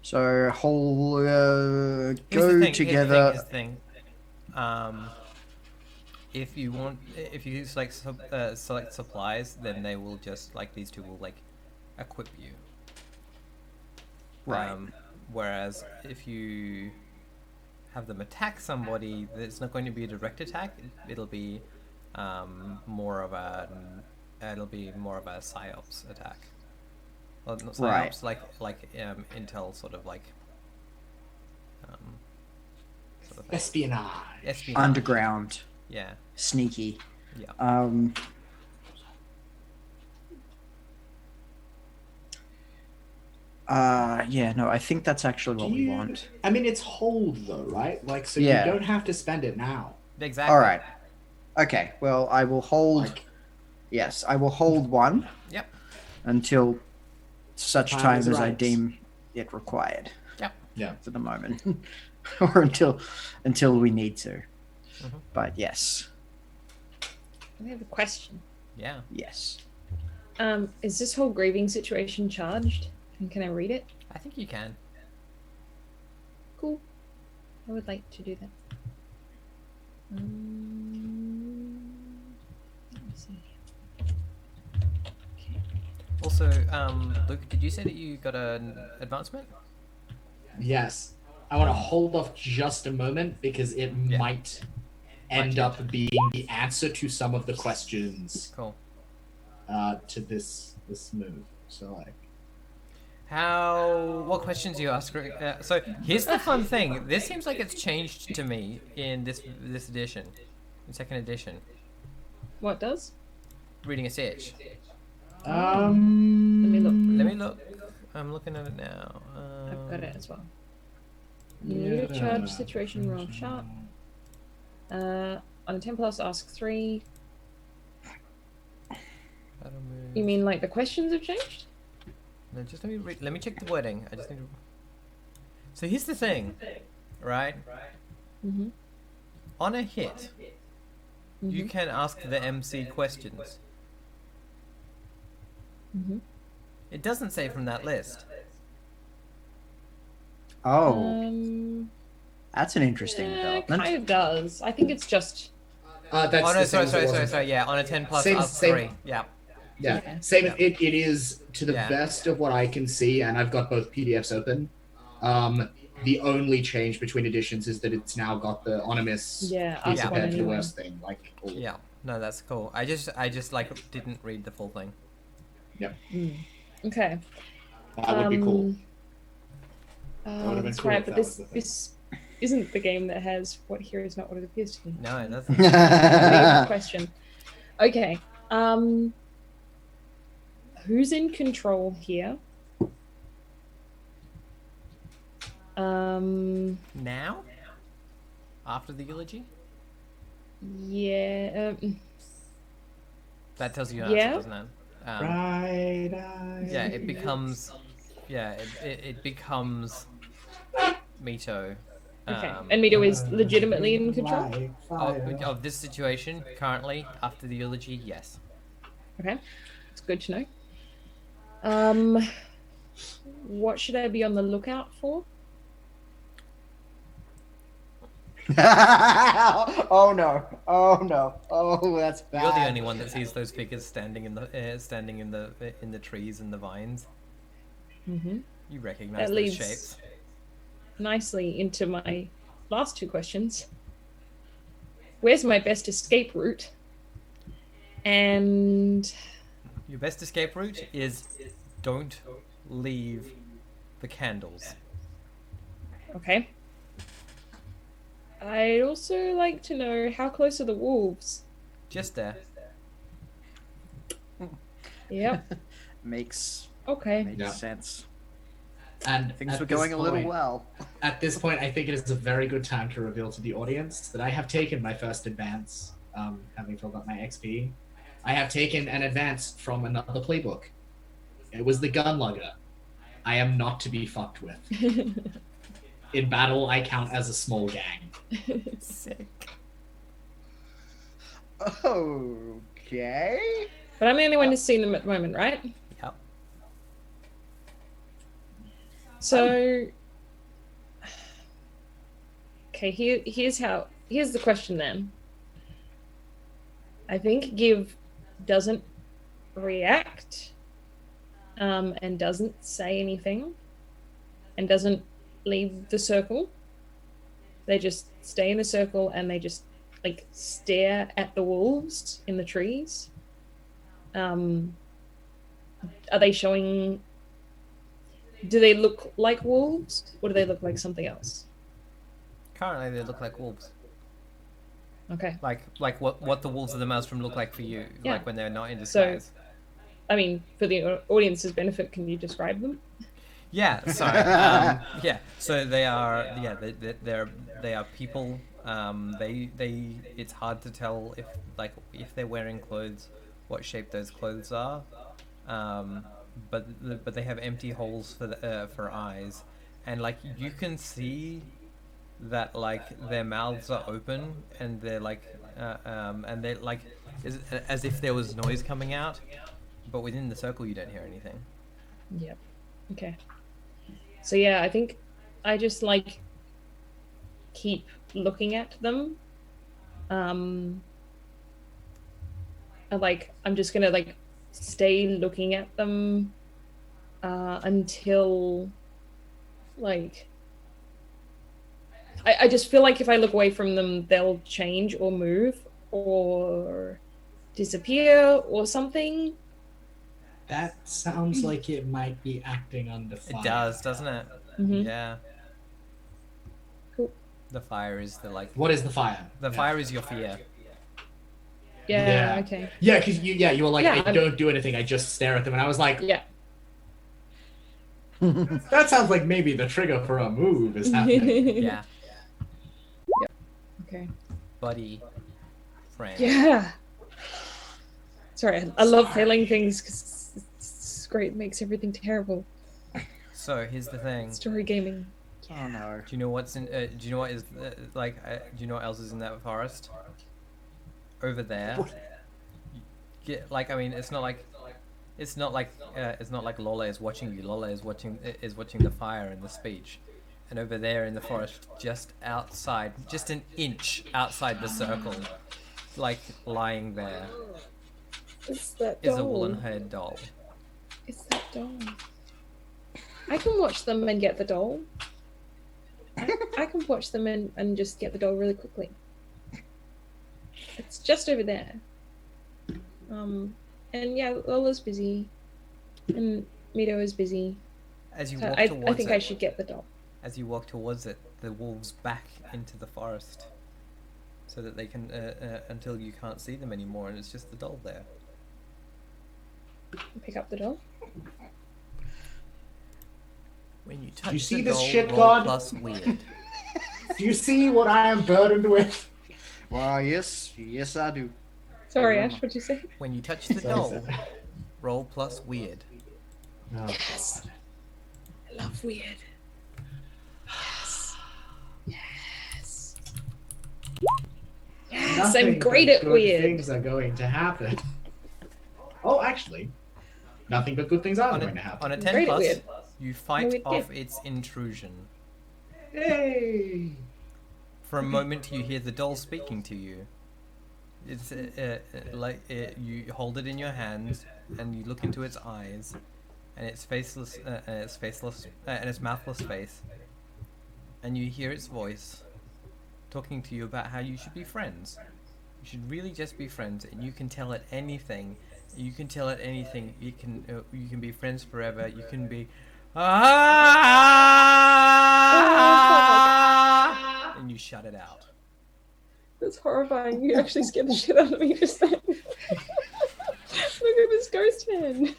So whole go Here's together. the thing. If you select supplies, then they will just like these two will like equip you. Right. Whereas if you have them attack somebody, it's not going to be a direct attack. It'll be more of a psyops attack. Well, not psyops, like intel sort of like sort of thing. Espionage. Underground. Yeah. Sneaky. Yeah. Yeah, no, I think that's actually what we want. I mean, it's hold though, right? Like, so Yeah. you don't have to spend it now. Exactly. All right. Okay. Well, I will hold. Like, Yes, I will hold one. Yep. Until such Time time is as I right. deem it required. Yep. yeah. For the moment, or until we need to. Mm-hmm. But yes. I have a question. Yeah. Yes. Is this whole grieving situation charged? And can I read it? I think you can. Cool. I would like to do that. Let me see. Okay. Also, Luke, did you say that you got an advancement? Yes. I want to hold off just a moment because it might end up being the answer to some of the questions. Cool. To this move. So like. What questions do you ask? So here's the fun thing. This seems like it's changed to me in this edition, in second edition. What does? Reading a sitch. Let me look. Let me look. I'm looking at it now. I've got it as well. New charge situation roll sharp. On a 10 plus, ask 3. You mean like the questions have changed? No, just let me check the wording. I just need to. So here's the thing, right? Mm-hmm. On a hit, you can ask the MC questions. Mm-hmm. It doesn't say from that list. Oh. That's an interesting development. It kind of does. I think it's just. That's oh no! Sorry. Yeah, on a 10 plus, ask 3. Yeah. Yeah, same. It is to the best of what I can see, and I've got both PDFs open. The only change between editions is that it's now got the anonymous piece compared to the worst thing. Like, yeah, no, that's cool. I just like didn't read the full thing. Yep. Okay. That would be cool. That would have been cool. Right, but this isn't the game that has what here is not what it appears to be. No, that's not. Question. Okay. Who's in control here? Now? After the eulogy? Yeah. That tells you an answer, doesn't it? Right. Yeah, it becomes. Yeah, it becomes Mito. Okay. And Mito is legitimately in control? Of this situation, currently, after the eulogy, yes. Okay. It's good to know. What should I be on the lookout for? Oh no! Oh, that's bad. You're the only one that sees those figures standing in the trees and the vines. Mm-hmm. You recognize those leads shapes nicely into my last 2 questions. Where's my best escape route? And your best escape route is don't leave the candles. Okay. I'd also like to know how close are the wolves? Just there. Yep. Makes sense. And things were going a little well. At this point, I think it is a very good time to reveal to the audience that I have taken my first advance, having filled up my XP. I have taken an advance from another playbook. It was the Gunlugger. I am not to be fucked with. In battle, I count as a small gang. Sick. Okay. But I'm the only one who's seen them at the moment, right? Yep. So, okay, here's the question then. I think Give doesn't react, and doesn't say anything, and doesn't leave the circle. They just stay in the circle and they just like stare at the wolves in the trees. Are they showing do they look like wolves, or do they look like something else? Currently, they look like wolves. Okay. Like what the wolves of the Maelstrom look like for you, Yeah. like when they're not in disguise. So, I mean, for the audience's benefit, can you describe them? Yeah. So yeah. So they are they are people. They it's hard to tell if they're wearing clothes, what shape those clothes are. But they have empty holes for eyes, and like you can see that like their mouths are open and they're like and they're like as if there was noise coming out, but within the circle you don't hear anything. Yep. Okay. So yeah, I think I just like keep looking at them. I'm just gonna like stay looking at them until like I just feel like if I look away from them, they'll change or move or disappear or something. That sounds like it might be acting under fire. It does, doesn't it? Mm-hmm. Yeah. Cool. The fire is the like. What is the fire? The fire is your fear. Yeah. Okay. Yeah, because you were like, I don't do anything. I just stare at them, and I was like, yeah. That sounds like maybe the trigger for a move is happening. Yeah. Yep. Okay. Buddy. Friend. Yeah. Sorry, I love failing things because it's great. It makes everything terrible. So here's the thing. Story gaming. Oh no. Do you know what's in? Do you know what is do you know what else is in that forest? Over there. I mean, it's not like Lola is watching you. Lola is watching the fire and the speech, and over there in the forest, just outside, just an inch outside the circle, like lying there, Is that doll? is a woolen-haired doll. Is that doll? I can watch them and get the doll. I can watch them and just get the doll really quickly. It's just over there. And yeah, Lola's busy. And Mito is busy. As you So walk I towards think it, I should get the doll. as you walk towards it, the wolves back into the forest, so that they can until you can't see them anymore, and it's just the doll there. Pick up the doll. When you touch You see the this doll, shit, roll God? plus weird. Do you see what I am burdened with? Well, yes, I do. Sorry, Ash, what'd you say? When you touch the doll, roll plus weird. No. Yes. I love weird. Yes. Yes. Yes, Nothing I'm great but at good weird. Things are going to happen. Oh, actually, nothing but good things are going to happen. On a 10 Great at plus, weird. you fight Weird off kid. its intrusion. Hey! For a moment, you hear the doll speaking to you. It's you hold it in your hands and you look into its eyes, and its faceless and its mouthless face, and you hear its voice talking to you about how you should be friends. You should really just be friends, and you can tell it anything. You can tell it anything. You can be friends forever. You can be and you shut it out. That's horrifying. You actually scared the shit out of me just then. Look at this ghost man.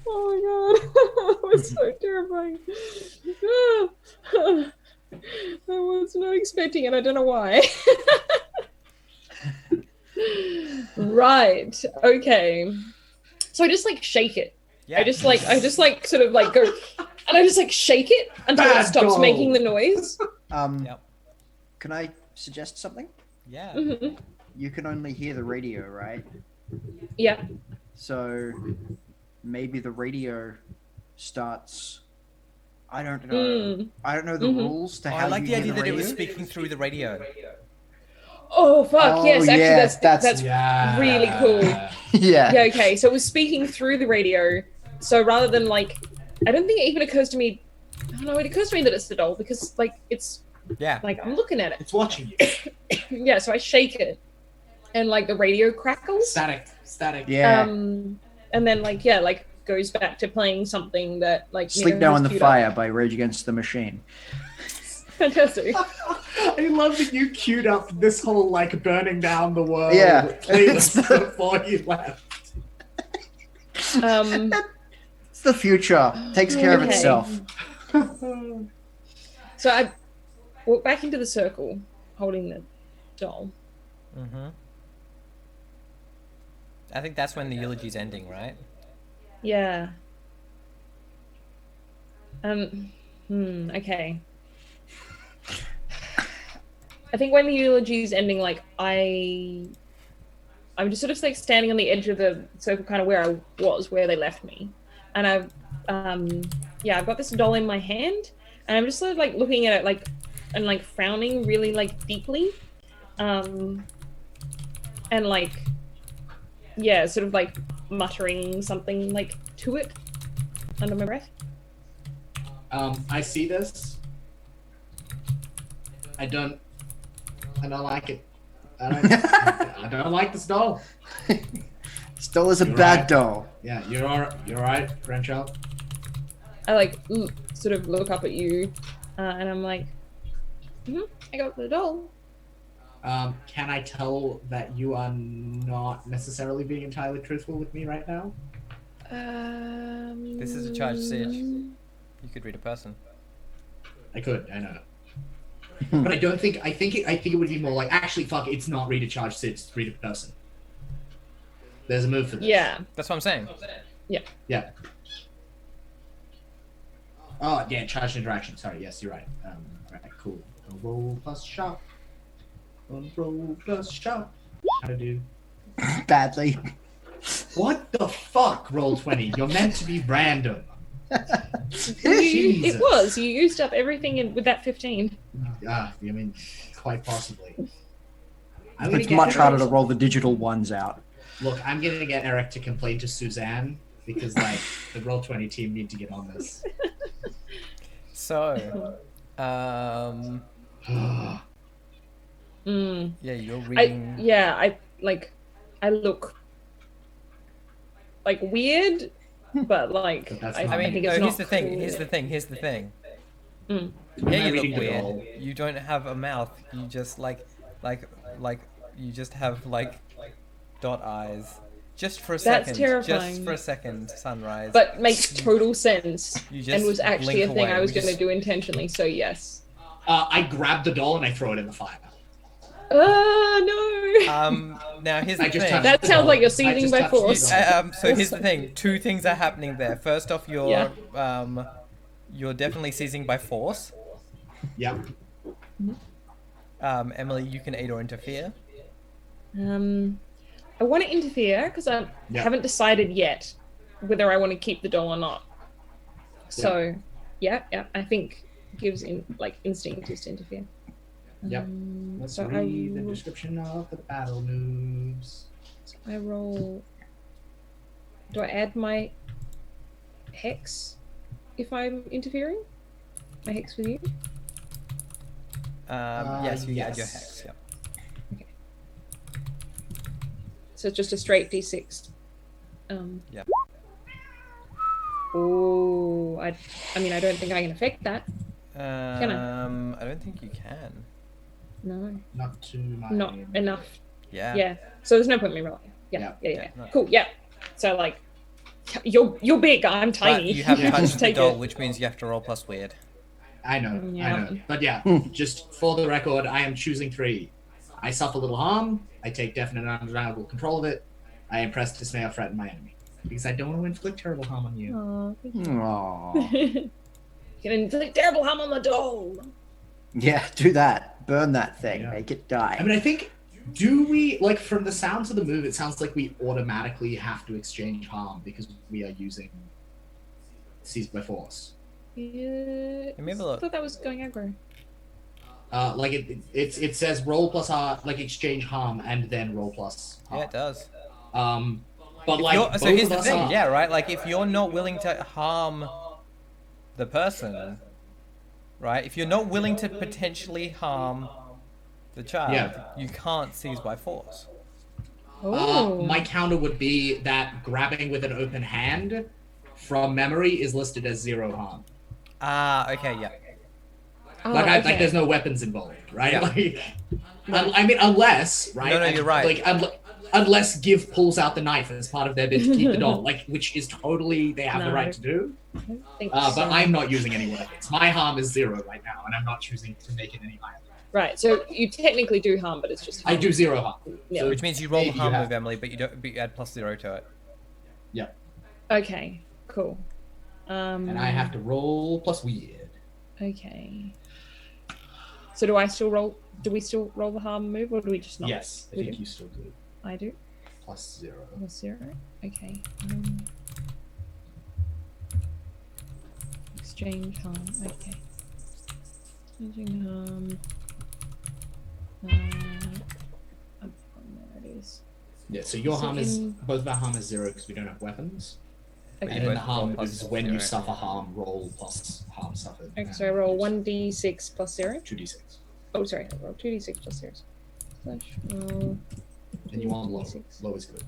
Oh my god. That was so terrifying. I was not expecting it. I don't know why. Right. Okay. So I just like shake it. Yeah. I just like sort of like go and I just like shake it until it Bad stops dog. making the noise. Yep. Can I suggest something? Yeah. Mm-hmm. You can only hear the radio, right? Yeah. So maybe the radio starts. I don't know. Mm. I don't know the Mhm. rules to how I like you the hear idea the that it was radio. speaking through the radio. Oh fuck Oh, yes! Actually, yeah, that's Yeah. really cool. Yeah. Yeah. Okay. So it was speaking through the radio. So rather than like, I don't think it even occurs to me. I don't know. It occurs to me that it's the doll because like it's Yeah. like I'm looking at it. It's watching you. Yeah. So I shake it, and like the radio crackles. Static. Yeah. And then like yeah, like goes back to playing something that like Sleep Nina Now has in the queued Fire up. by Rage Against the Machine. Fantastic. I love that you queued up this whole like burning down the world playlist before you left. It's the future. Takes care of itself. So I walk back into the circle, holding the doll. Mm-hmm. I think that's when the eulogy's ending, right? Yeah. Okay. I think when the eulogy is ending, like I'm just sort of like standing on the edge of the circle, kind of where I was, where they left me, and I've got this doll in my hand, and I'm just sort of like looking at it, like, and like frowning really like deeply, and like, yeah, sort of like muttering something like to it under my breath. I see this. I don't like it. I don't like this doll. This doll is a You're bad right. doll. Yeah, you're right, grandchild. I like sort of look up at you, and I'm like, I got the doll. Can I tell that you are not necessarily being entirely truthful with me right now? This is a charged siege. You could read a person. I could, I know. But I don't think. I think it would be more like, actually, fuck, it's not read a charge, it's read a person. There's a move for this. Yeah. That's what I'm saying. Yeah. Yeah. Oh yeah, charged interaction. Sorry, yes, you're right. Right, cool. Roll plus shot. Roll plus shot. How to do? Badly. What the fuck? Roll 20. You're meant to be random. It was. You used up everything with that 15. I mean, quite possibly. It's much harder to roll the digital ones out. Look, I'm gonna get Eric to complain to Suzanne because, like, the Roll 20 team need to get on this. So, yeah, you're reading. I look like weird, but like But I mean, think no, it's here's not the thing. cool. Here's the thing. Mm. Yeah, you reading look the weird. doll. You don't have a mouth. You just like you just have like dot eyes. Just for a second. That's terrifying. Just for a second, Sunrise. But makes total sense You just and was actually a blink thing away. I was We going to just- do intentionally. So yes. I grab the doll and I throw it in the fire. No. Now here's the I just thing. touched That the sounds doll. like you're I seizing just by touched the force. doll. So here's the thing. Two things are happening there. First off, you're definitely seizing by force. Yep. Emily, you can aid or interfere. I want to interfere because I haven't decided yet whether I want to keep the doll or not. So, yeah, I think gives instinct is to interfere. Yep. Let's so read the description of the battle moves. So I roll. Do I add my hex if I'm interfering? My hex with you? Yes, you add your yes. hex. Yep. So it's just a straight d6. Yeah. Oh, I mean, I don't think I can affect that. Can I don't think you can. No, Not to my. not enough. Yeah. Yeah. So there's no point in me rolling. Yeah. no. Cool. Yeah. So like, you're big. I'm But tiny. you haven't touched the Take doll, it. which means you have to roll plus weird. I know. Yeah. But yeah, just for the record, I am choosing 3. I suffer little harm. I take definite and undeniable control of it. I impress, dismay, or threaten my enemy. Because I don't want to inflict terrible harm on you. Aw, thank you. Aww. You can inflict terrible harm on the doll. Yeah, do that. Burn that thing. Yeah. Make it die. I mean, I think, do we, like, from the sounds of the move, it sounds like we automatically have to exchange harm because we are using Seize by Force. Yeah. Let me have a I look. thought that was going aggro. Like, it says roll plus R, like, exchange harm, and then roll plus harm. Yeah, it does. But, like, So both here's of the us thing, are- yeah, right? Like, if you're not willing to harm the person, right? If you're not willing to potentially harm the child, Yeah. you can't seize by force. Oh. My counter would be that grabbing with an open hand from memory is listed as 0 harm. Okay, yeah. Like there's no weapons involved, right? Yeah. Like, I mean, unless, right? No, you're right. Like, unless Give pulls out the knife as part of their bid to keep the doll, like, which is totally they have the right to do. I don't think But so. I'm not using any weapons. My harm is 0 right now, and I'm not choosing to make it any higher. Right, so you technically do harm, but it's just harm. I do 0 harm. Yeah. So Which means you roll the maybe harm you move, Emily, but you add +0 to it. Yeah. Okay, cool. And I have to roll plus weird. Okay. So do we still roll the harm move, or do we just not? Yes, I think you still do. I do. +0. +0. Okay. Exchange harm. Okay. Exchanging harm. There it is. Yeah, so your So harm is both of our harm is 0 because we don't have weapons. Okay. And then the harm Roll is plus when you 0. suffer harm, roll plus harm suffered. Okay, so I roll 1d6 plus 0. 2d6. Oh, sorry. I roll 2d6 plus 0. Slash roll And you want low. 2d6 Low is good.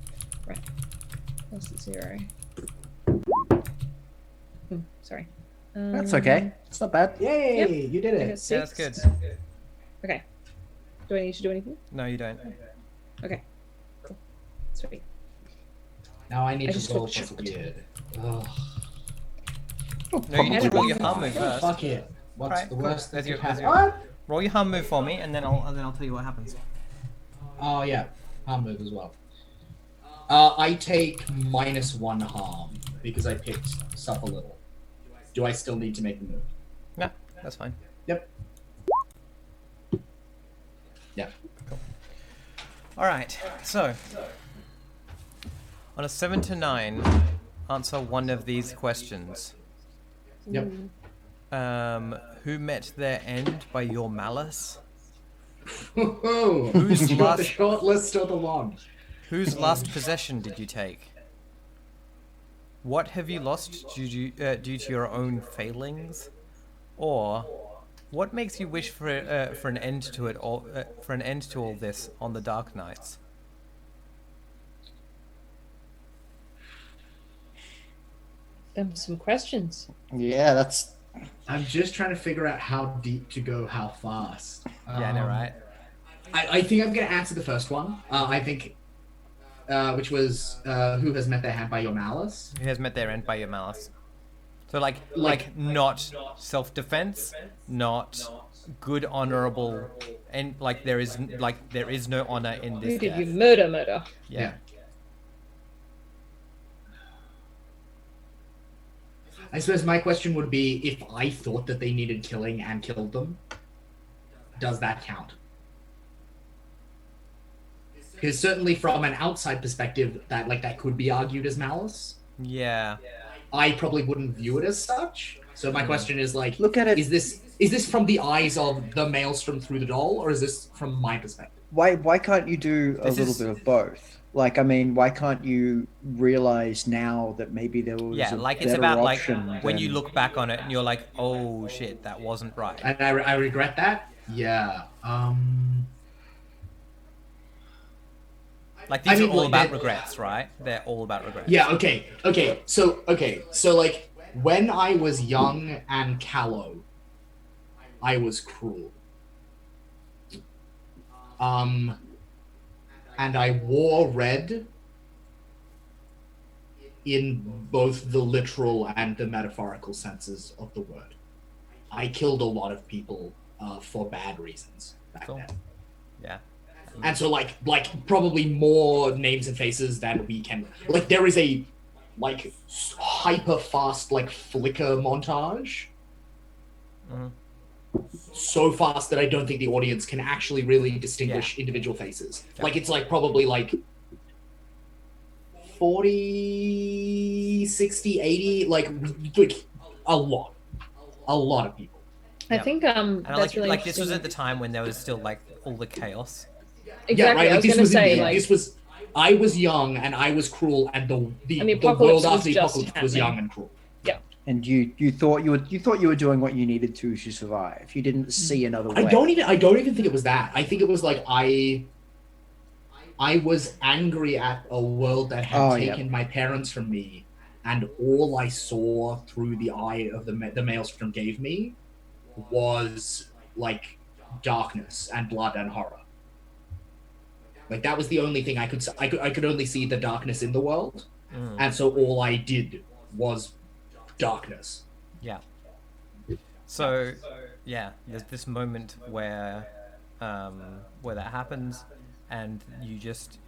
plus 0. Sorry. That's okay. It's not bad. Yay! Yep. You did I it. got 6. Yeah, that's good. Okay. Do I need to do anything? No, you don't. Okay. Cool. Sweet. Now I I need just to roll got plus shocked. weird. Ugh. No, you need to roll your harm move first. Fuck it. What's Right, the cool. worst There's that your- could happen? there's your- What? Roll your harm move for me, and then I'll tell you what happens. Oh yeah, harm move as well. I take -1 harm because I picked suffer little. Do I still need to make the move? Yeah, that's fine. Yep. Yeah. All right. So, on a 7 to 9, answer one of these questions. Yep. Who met their end by your malice? Who's Who's you got the last? short list or the long? Whose last possession did you take? What have you lost due to your own failings? Or what makes you wish for an end to it all? For an end to all this on the dark nights? Them some questions. Yeah, that's. I'm just trying to figure out how deep to go, how fast. Yeah, I know, right? I think I'm going to answer the first one. I think, which was who has met their hand by your malice. Who has met their end by your malice? So like not self-defense, not good honorable, and like there is no honor in this Who did death. you murder? Yeah. I suppose my question would be if I thought that they needed killing and killed them, does that count? Because certainly from an outside perspective, that could be argued as malice. Yeah. I probably wouldn't view it as such. So my question is like, Look at it. Is this from the eyes of the maelstrom through the doll, or is this from my perspective? Why can't you do a This little is- bit of both? Like, I mean, why can't you realize now that maybe there was Yeah, a like it's better about like option when you than- look back on it and you're like, oh shit, that wasn't right. And I regret that. Yeah. Like these I mean, are all like, about that- regrets, right? They're all about regrets. Yeah. Okay. So like when I was young and callow, I was cruel. And I wore red in both the literal and the metaphorical senses of the word. I killed a lot of people for bad reasons back Cool. then. Yeah. And so like probably more names and faces than we can, like there is a like hyper fast like flicker montage. Mhm. So fast that I don't think the audience can actually really distinguish individual faces. Like it's like probably like 40, 60, 80, like a lot of people. I Yeah. think And I that's really like this was interesting. at the time when there was still like all the chaos. Exactly. Yeah, right. I Like was this going to was say indeed- like this was. I was young and I was cruel, and the And the the apocalypse world was after the just apocalypse was happening. young and cruel. And you thought you were doing what you needed to survive. You didn't see another way. I don't even think it was that. I think it was like I was angry at a world that had Oh, yeah. taken my parents from me and all I saw through the eye of the maelstrom gave me was like darkness and blood and horror. Like that was the only thing I could only see the darkness in the world, and so all I did was darkness. Yeah. So, yeah, there's this moment where that happens, and you just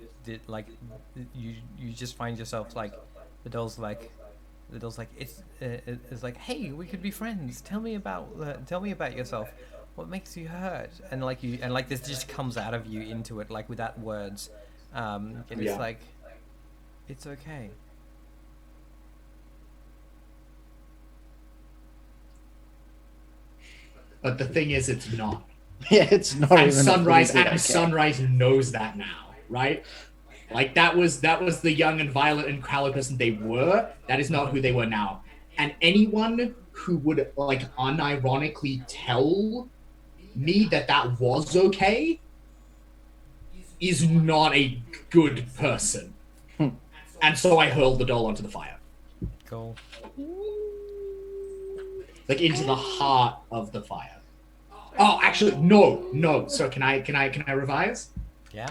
you just find yourself like the doll's like it's like, hey, we could be friends. Tell me about yourself. What makes you hurt? And like this just comes out of you into it, like without words, and it's like, it's okay. But the thing is, it's not. Yeah, it's not. And Sunrise knows that now, right? Like that was the young and violent and callow person they were. That is not who they were now. And anyone who would like unironically tell me that was okay is not a good person. And so I hurled the doll onto the fire. Cool. Like into the heart of the fire. Oh, actually, no. So can I revise? Yeah.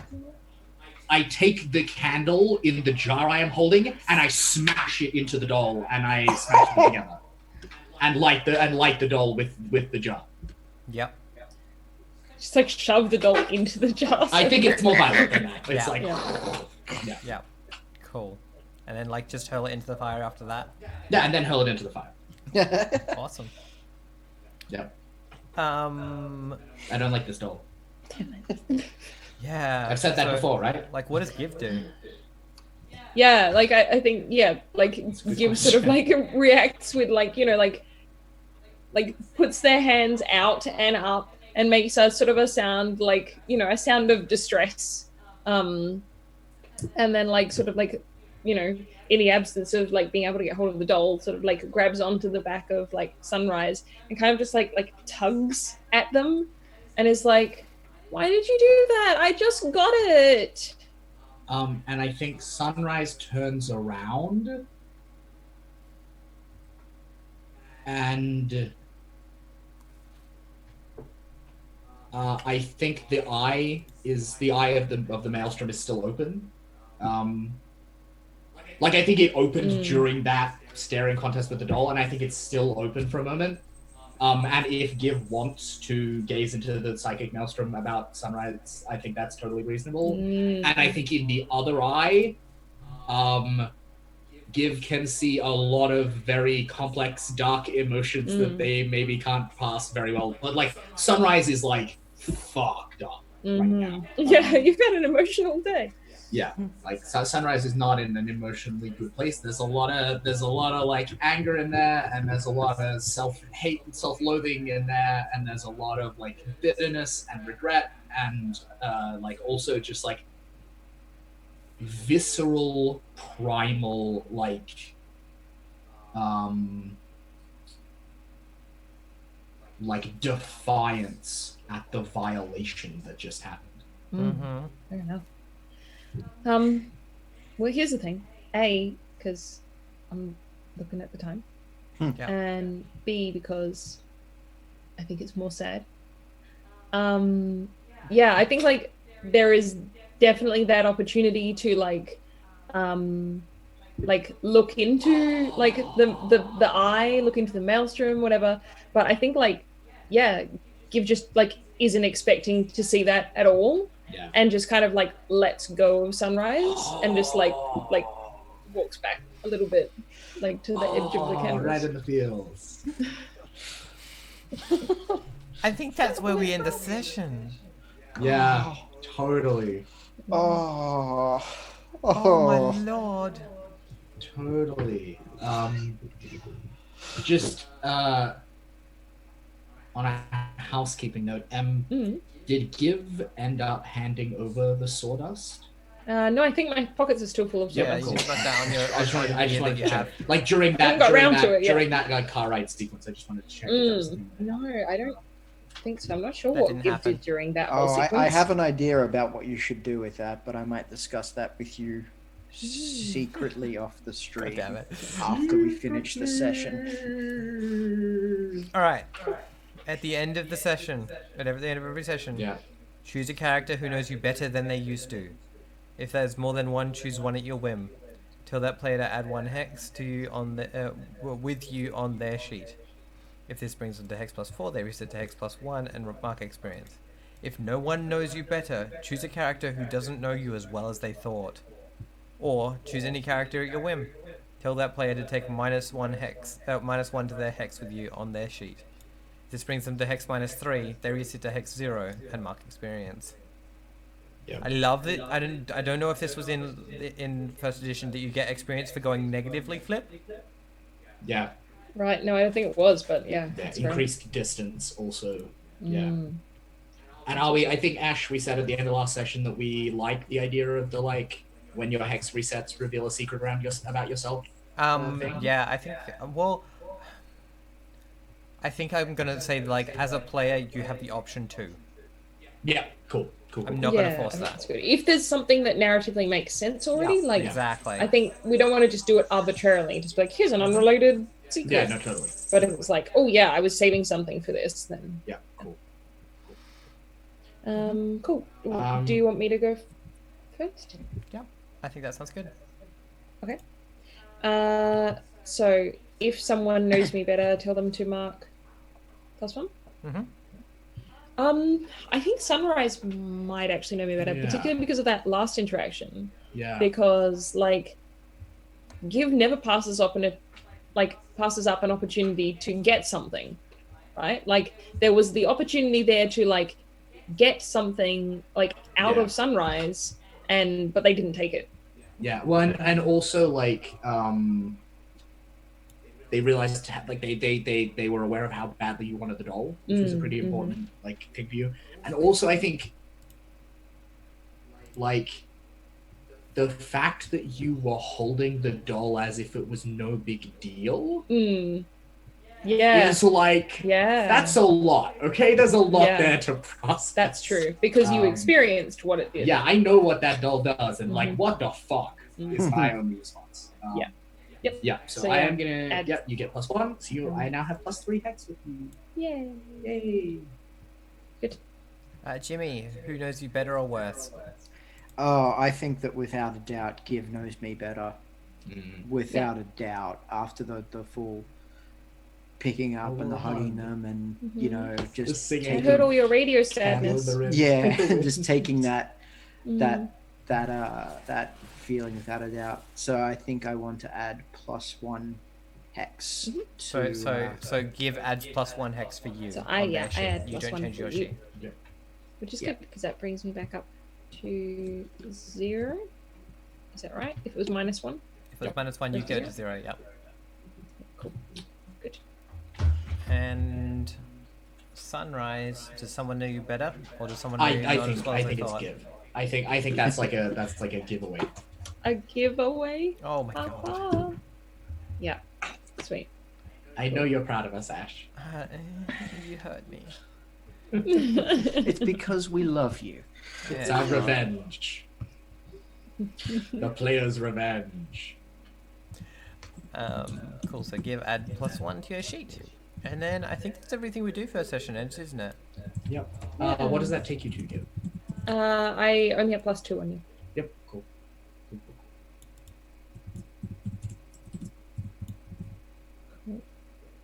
I take the candle in the jar I am holding and I smash it into the doll and I smash them together, and light the doll with the jar. Yep. Just like shove the doll into the jar. I think it's more violent than that. It's Yeah. Cool. And then like just hurl it into the fire after that. Yeah, and then hurl it into the fire. Awesome. Yep. I don't like this doll. Yeah. I've said that before, right? Like, what does Give do? Yeah, like I think like Give sort of like reacts with like, you know, like puts their hands out and up and makes a sort of a sound like, you know, a sound of distress. And then like sort of like, you know, in the absence of like being able to get hold of the doll, sort of like grabs onto the back of like Sunrise and kind of just like tugs at them and is like, why did you do that? I just got it. And I think Sunrise turns around and I think the eye of the maelstrom is still open. Like I think it opened during that staring contest with the doll, and I think it's still open for a moment. And if Give wants to gaze into the psychic maelstrom about Sunrise, I think that's totally reasonable. And I think in the other eye, Give can see a lot of very complex, dark emotions that they maybe can't pass very well. But like Sunrise is like fucked up right now. Yeah, you've had an emotional day. Yeah, like Sunrise is not in an emotionally good place. There's a lot of like anger in there, and there's a lot of self-hate and self-loathing in there, and there's a lot of like bitterness and regret, and like also just like visceral, primal like defiance at the violation that just happened. Fair enough. Well, here's the thing. A, because I'm looking at the time. And B, because I think it's more sad. Yeah, I think like there is definitely that opportunity to like look into like the eye, look into the maelstrom, whatever. But I think like, yeah, Give just like isn't expecting to see that at all. Yeah. And just kind of like lets go of Sunrise and just like walks back a little bit, like to the edge of the canvas. Right in the feels. I think that's where we end the session. Yeah, totally. Oh my lord. Totally. Just on a housekeeping note, did Give end up handing over the sawdust? No, I think my pockets are still full of Yeah, sawdust. you got that on your. I just wanted to check. Like during that like car ride sequence, I just wanted to check. No, I don't think so. I'm not sure what Give did during that whole sequence. I have an idea about what you should do with that, but I might discuss that with you secretly off the street damn it. after we finish the session. All right. At the end of the session, the end of every session, Yeah. choose a character who knows you better than they used to. If there's more than one, choose one at your whim. Tell that player to add 1 hex to you on the with you on their sheet. If this brings them to hex +4, they reset to hex +1 and mark experience. If no one knows you better, choose a character who doesn't know you as well as they thought. Or choose any character at your whim. Tell that player to take -1 hex, -1 to their hex with you on their sheet. If this brings them to hex -3, they reset to hex 0 and mark experience. Yep. I love it. I don't know if this was in first edition that you get experience for going negatively flip. Yeah. Right. No, I don't think it was, but yeah. Yeah. Increased distance also. Yeah. Mm. And I think Ash, we said at the end of last session that we like the idea of the like when your hex resets, reveal a secret about yourself. Yeah, I think. Well, I think I'm gonna say like as a player, you have the option to. Yeah. Cool. I'm not gonna force that. That's good. If there's something that narratively makes sense already, like exactly. I think we don't want to just do it arbitrarily. Just be like, here's an unrelated secret. Yeah. No. Totally. But if it's like, oh yeah, I was saving something for this, then yeah. Cool. Cool. Do you want me to go first? Yeah, I think that sounds good. Okay. So if someone knows me better, tell them to mark +1. Mm-hmm. I think Sunrise might actually know me better, particularly because of that last interaction. Yeah. Because like, Give never passes up an opportunity to get something, right? Like there was the opportunity there to like get something like out of Sunrise, but they didn't take it. Yeah. Well, and also like they realized like they were aware of how badly you wanted the doll, which was a pretty important like thing for you. And also I think like the fact that you were holding the doll as if it was no big deal is like that's a lot. Okay, there's a lot there to process. That's true, because you experienced what it did. Yeah, I know what that doll does, and like what the fuck is my only response. Yep. Yeah, so I am gonna. Yep, you get +1. So I now have +3 hex with you. Yay! Good. Jimmy, who knows you better or worse? Oh, I think that without a doubt, Give knows me better. Without a doubt, after the full picking up and the hugging them, and you know, just taking, I heard all your radio sadness. Yeah, just taking that feeling without a doubt. So I think I want to add +1 hex. To, so Give adds +1 hex for you. So I add you don't +1 change for your you. sheet. Which is good, because that brings me back up to 0. Is that right? If it was -1? If it was -1, you get it to 0. Yep. Cool. Good. And Sunrise, does someone know you better, or does someone know you I not think as well as it's thought? Give. I think that's like a giveaway. A giveaway? Oh my god. Yeah. Sweet. I know you're proud of us, Ash. You hurt me. It's because we love you. It's our revenge. The player's revenge. Cool. So Give add +1 to your sheet, and then I think that's everything we do for a session, isn't it? Yep. What does that take you to, Give? I only have +2 on you. Yep. Cool.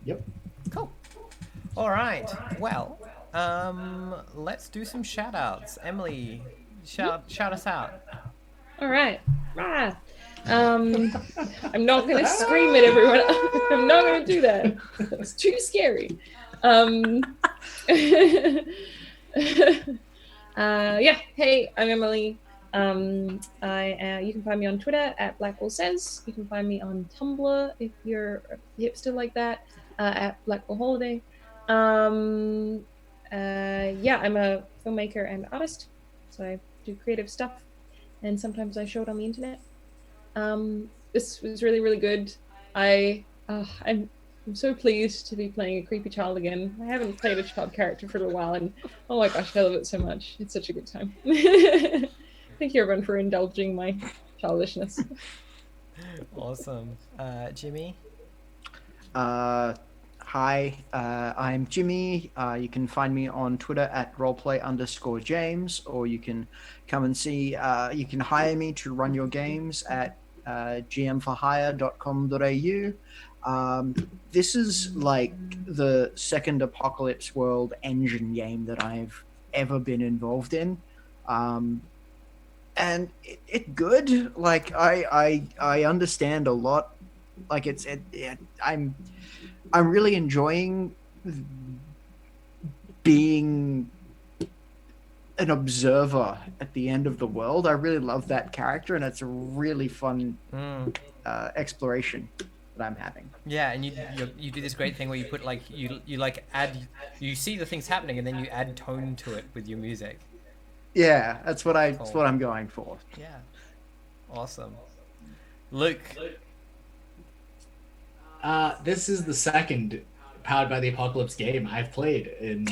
Yep. Cool. All right. Well, let's do some shout outs. Emily, shout us out. All right. I'm not going to scream at everyone. I'm not going to do that. It's too scary. Hey, I'm Emily. You can find me on Twitter at BlackwallSays. You can find me on Tumblr if you're a hipster like that, at Blackwall Holiday. I'm a filmmaker and artist, so I do creative stuff, and sometimes I show it on the internet. This was really, really good. I'm so pleased to be playing a creepy child again. I haven't played a child character for a while, and oh my gosh, I love it so much. It's such a good time. Thank you everyone for indulging my childishness. Awesome. Jimmy? Hi, I'm Jimmy. You can find me on Twitter at roleplay_James, or you can come and see, you can hire me to run your games at gmforhire.com.au. This is like the second Apocalypse World engine game that I've ever been involved in. And it good. Like I understand a lot. Like I'm really enjoying being an observer at the end of the world. I really love that character, and it's a really fun exploration that I'm having. Yeah, and you do this great thing where you put like you like add, you see the things happening and then you add tone to it with your music. Yeah, that's what I'm going for. Yeah, awesome. Luke. This is the second Powered by the Apocalypse game I've played in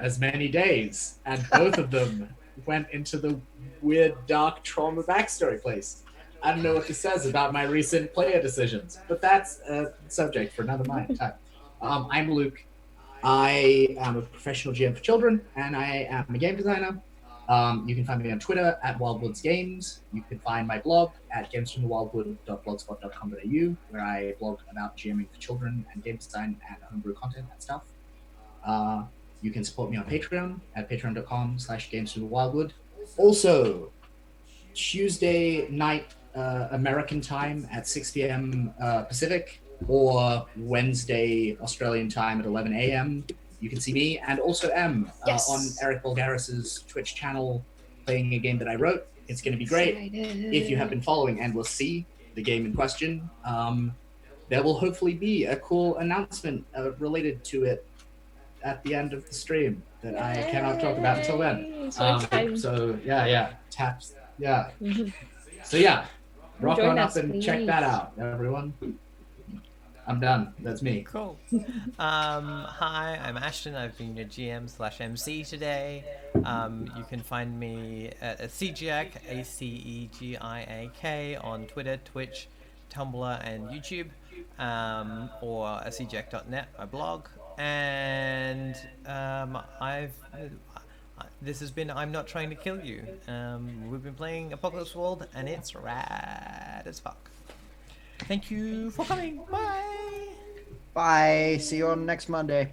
as many days, and both of them went into the weird, dark trauma backstory place. I don't know what this says about my recent player decisions, but that's a subject for another time. I'm Luke. I am a professional GM for children, and I am a game designer. You can find me on Twitter at Wildwoods Games. You can find my blog at gamesfromthewildwood.blogspot.com.au, where I blog about GMing for children and game design and homebrew content and stuff. You can support me on Patreon at patreon.com/gamesfromthewildwood. Also, Tuesday night American time at 6 p.m. Pacific, or Wednesday Australian time at 11 a.m. You can see me and also on Eric Bulgaris's Twitch channel playing a game that I wrote. It's going to be great. If you have been following and will see the game in question, there will hopefully be a cool announcement related to it at the end of the stream that I cannot talk about until then. So taps. Yeah. Mm-hmm. So yeah, rock on up and check that out, everyone. I'm done. That's me. Cool. Hi, I'm Ashton. I've been your GM/MC today. You can find me at Acegiak, ACEGIAK, on Twitter, Twitch, Tumblr, and YouTube, or acegiak.net, my blog. And this has been I'm Not Trying to Kill You. We've been playing Apocalypse World, and it's rad as fuck. Thank you for coming. Bye. Bye. See you on next Monday.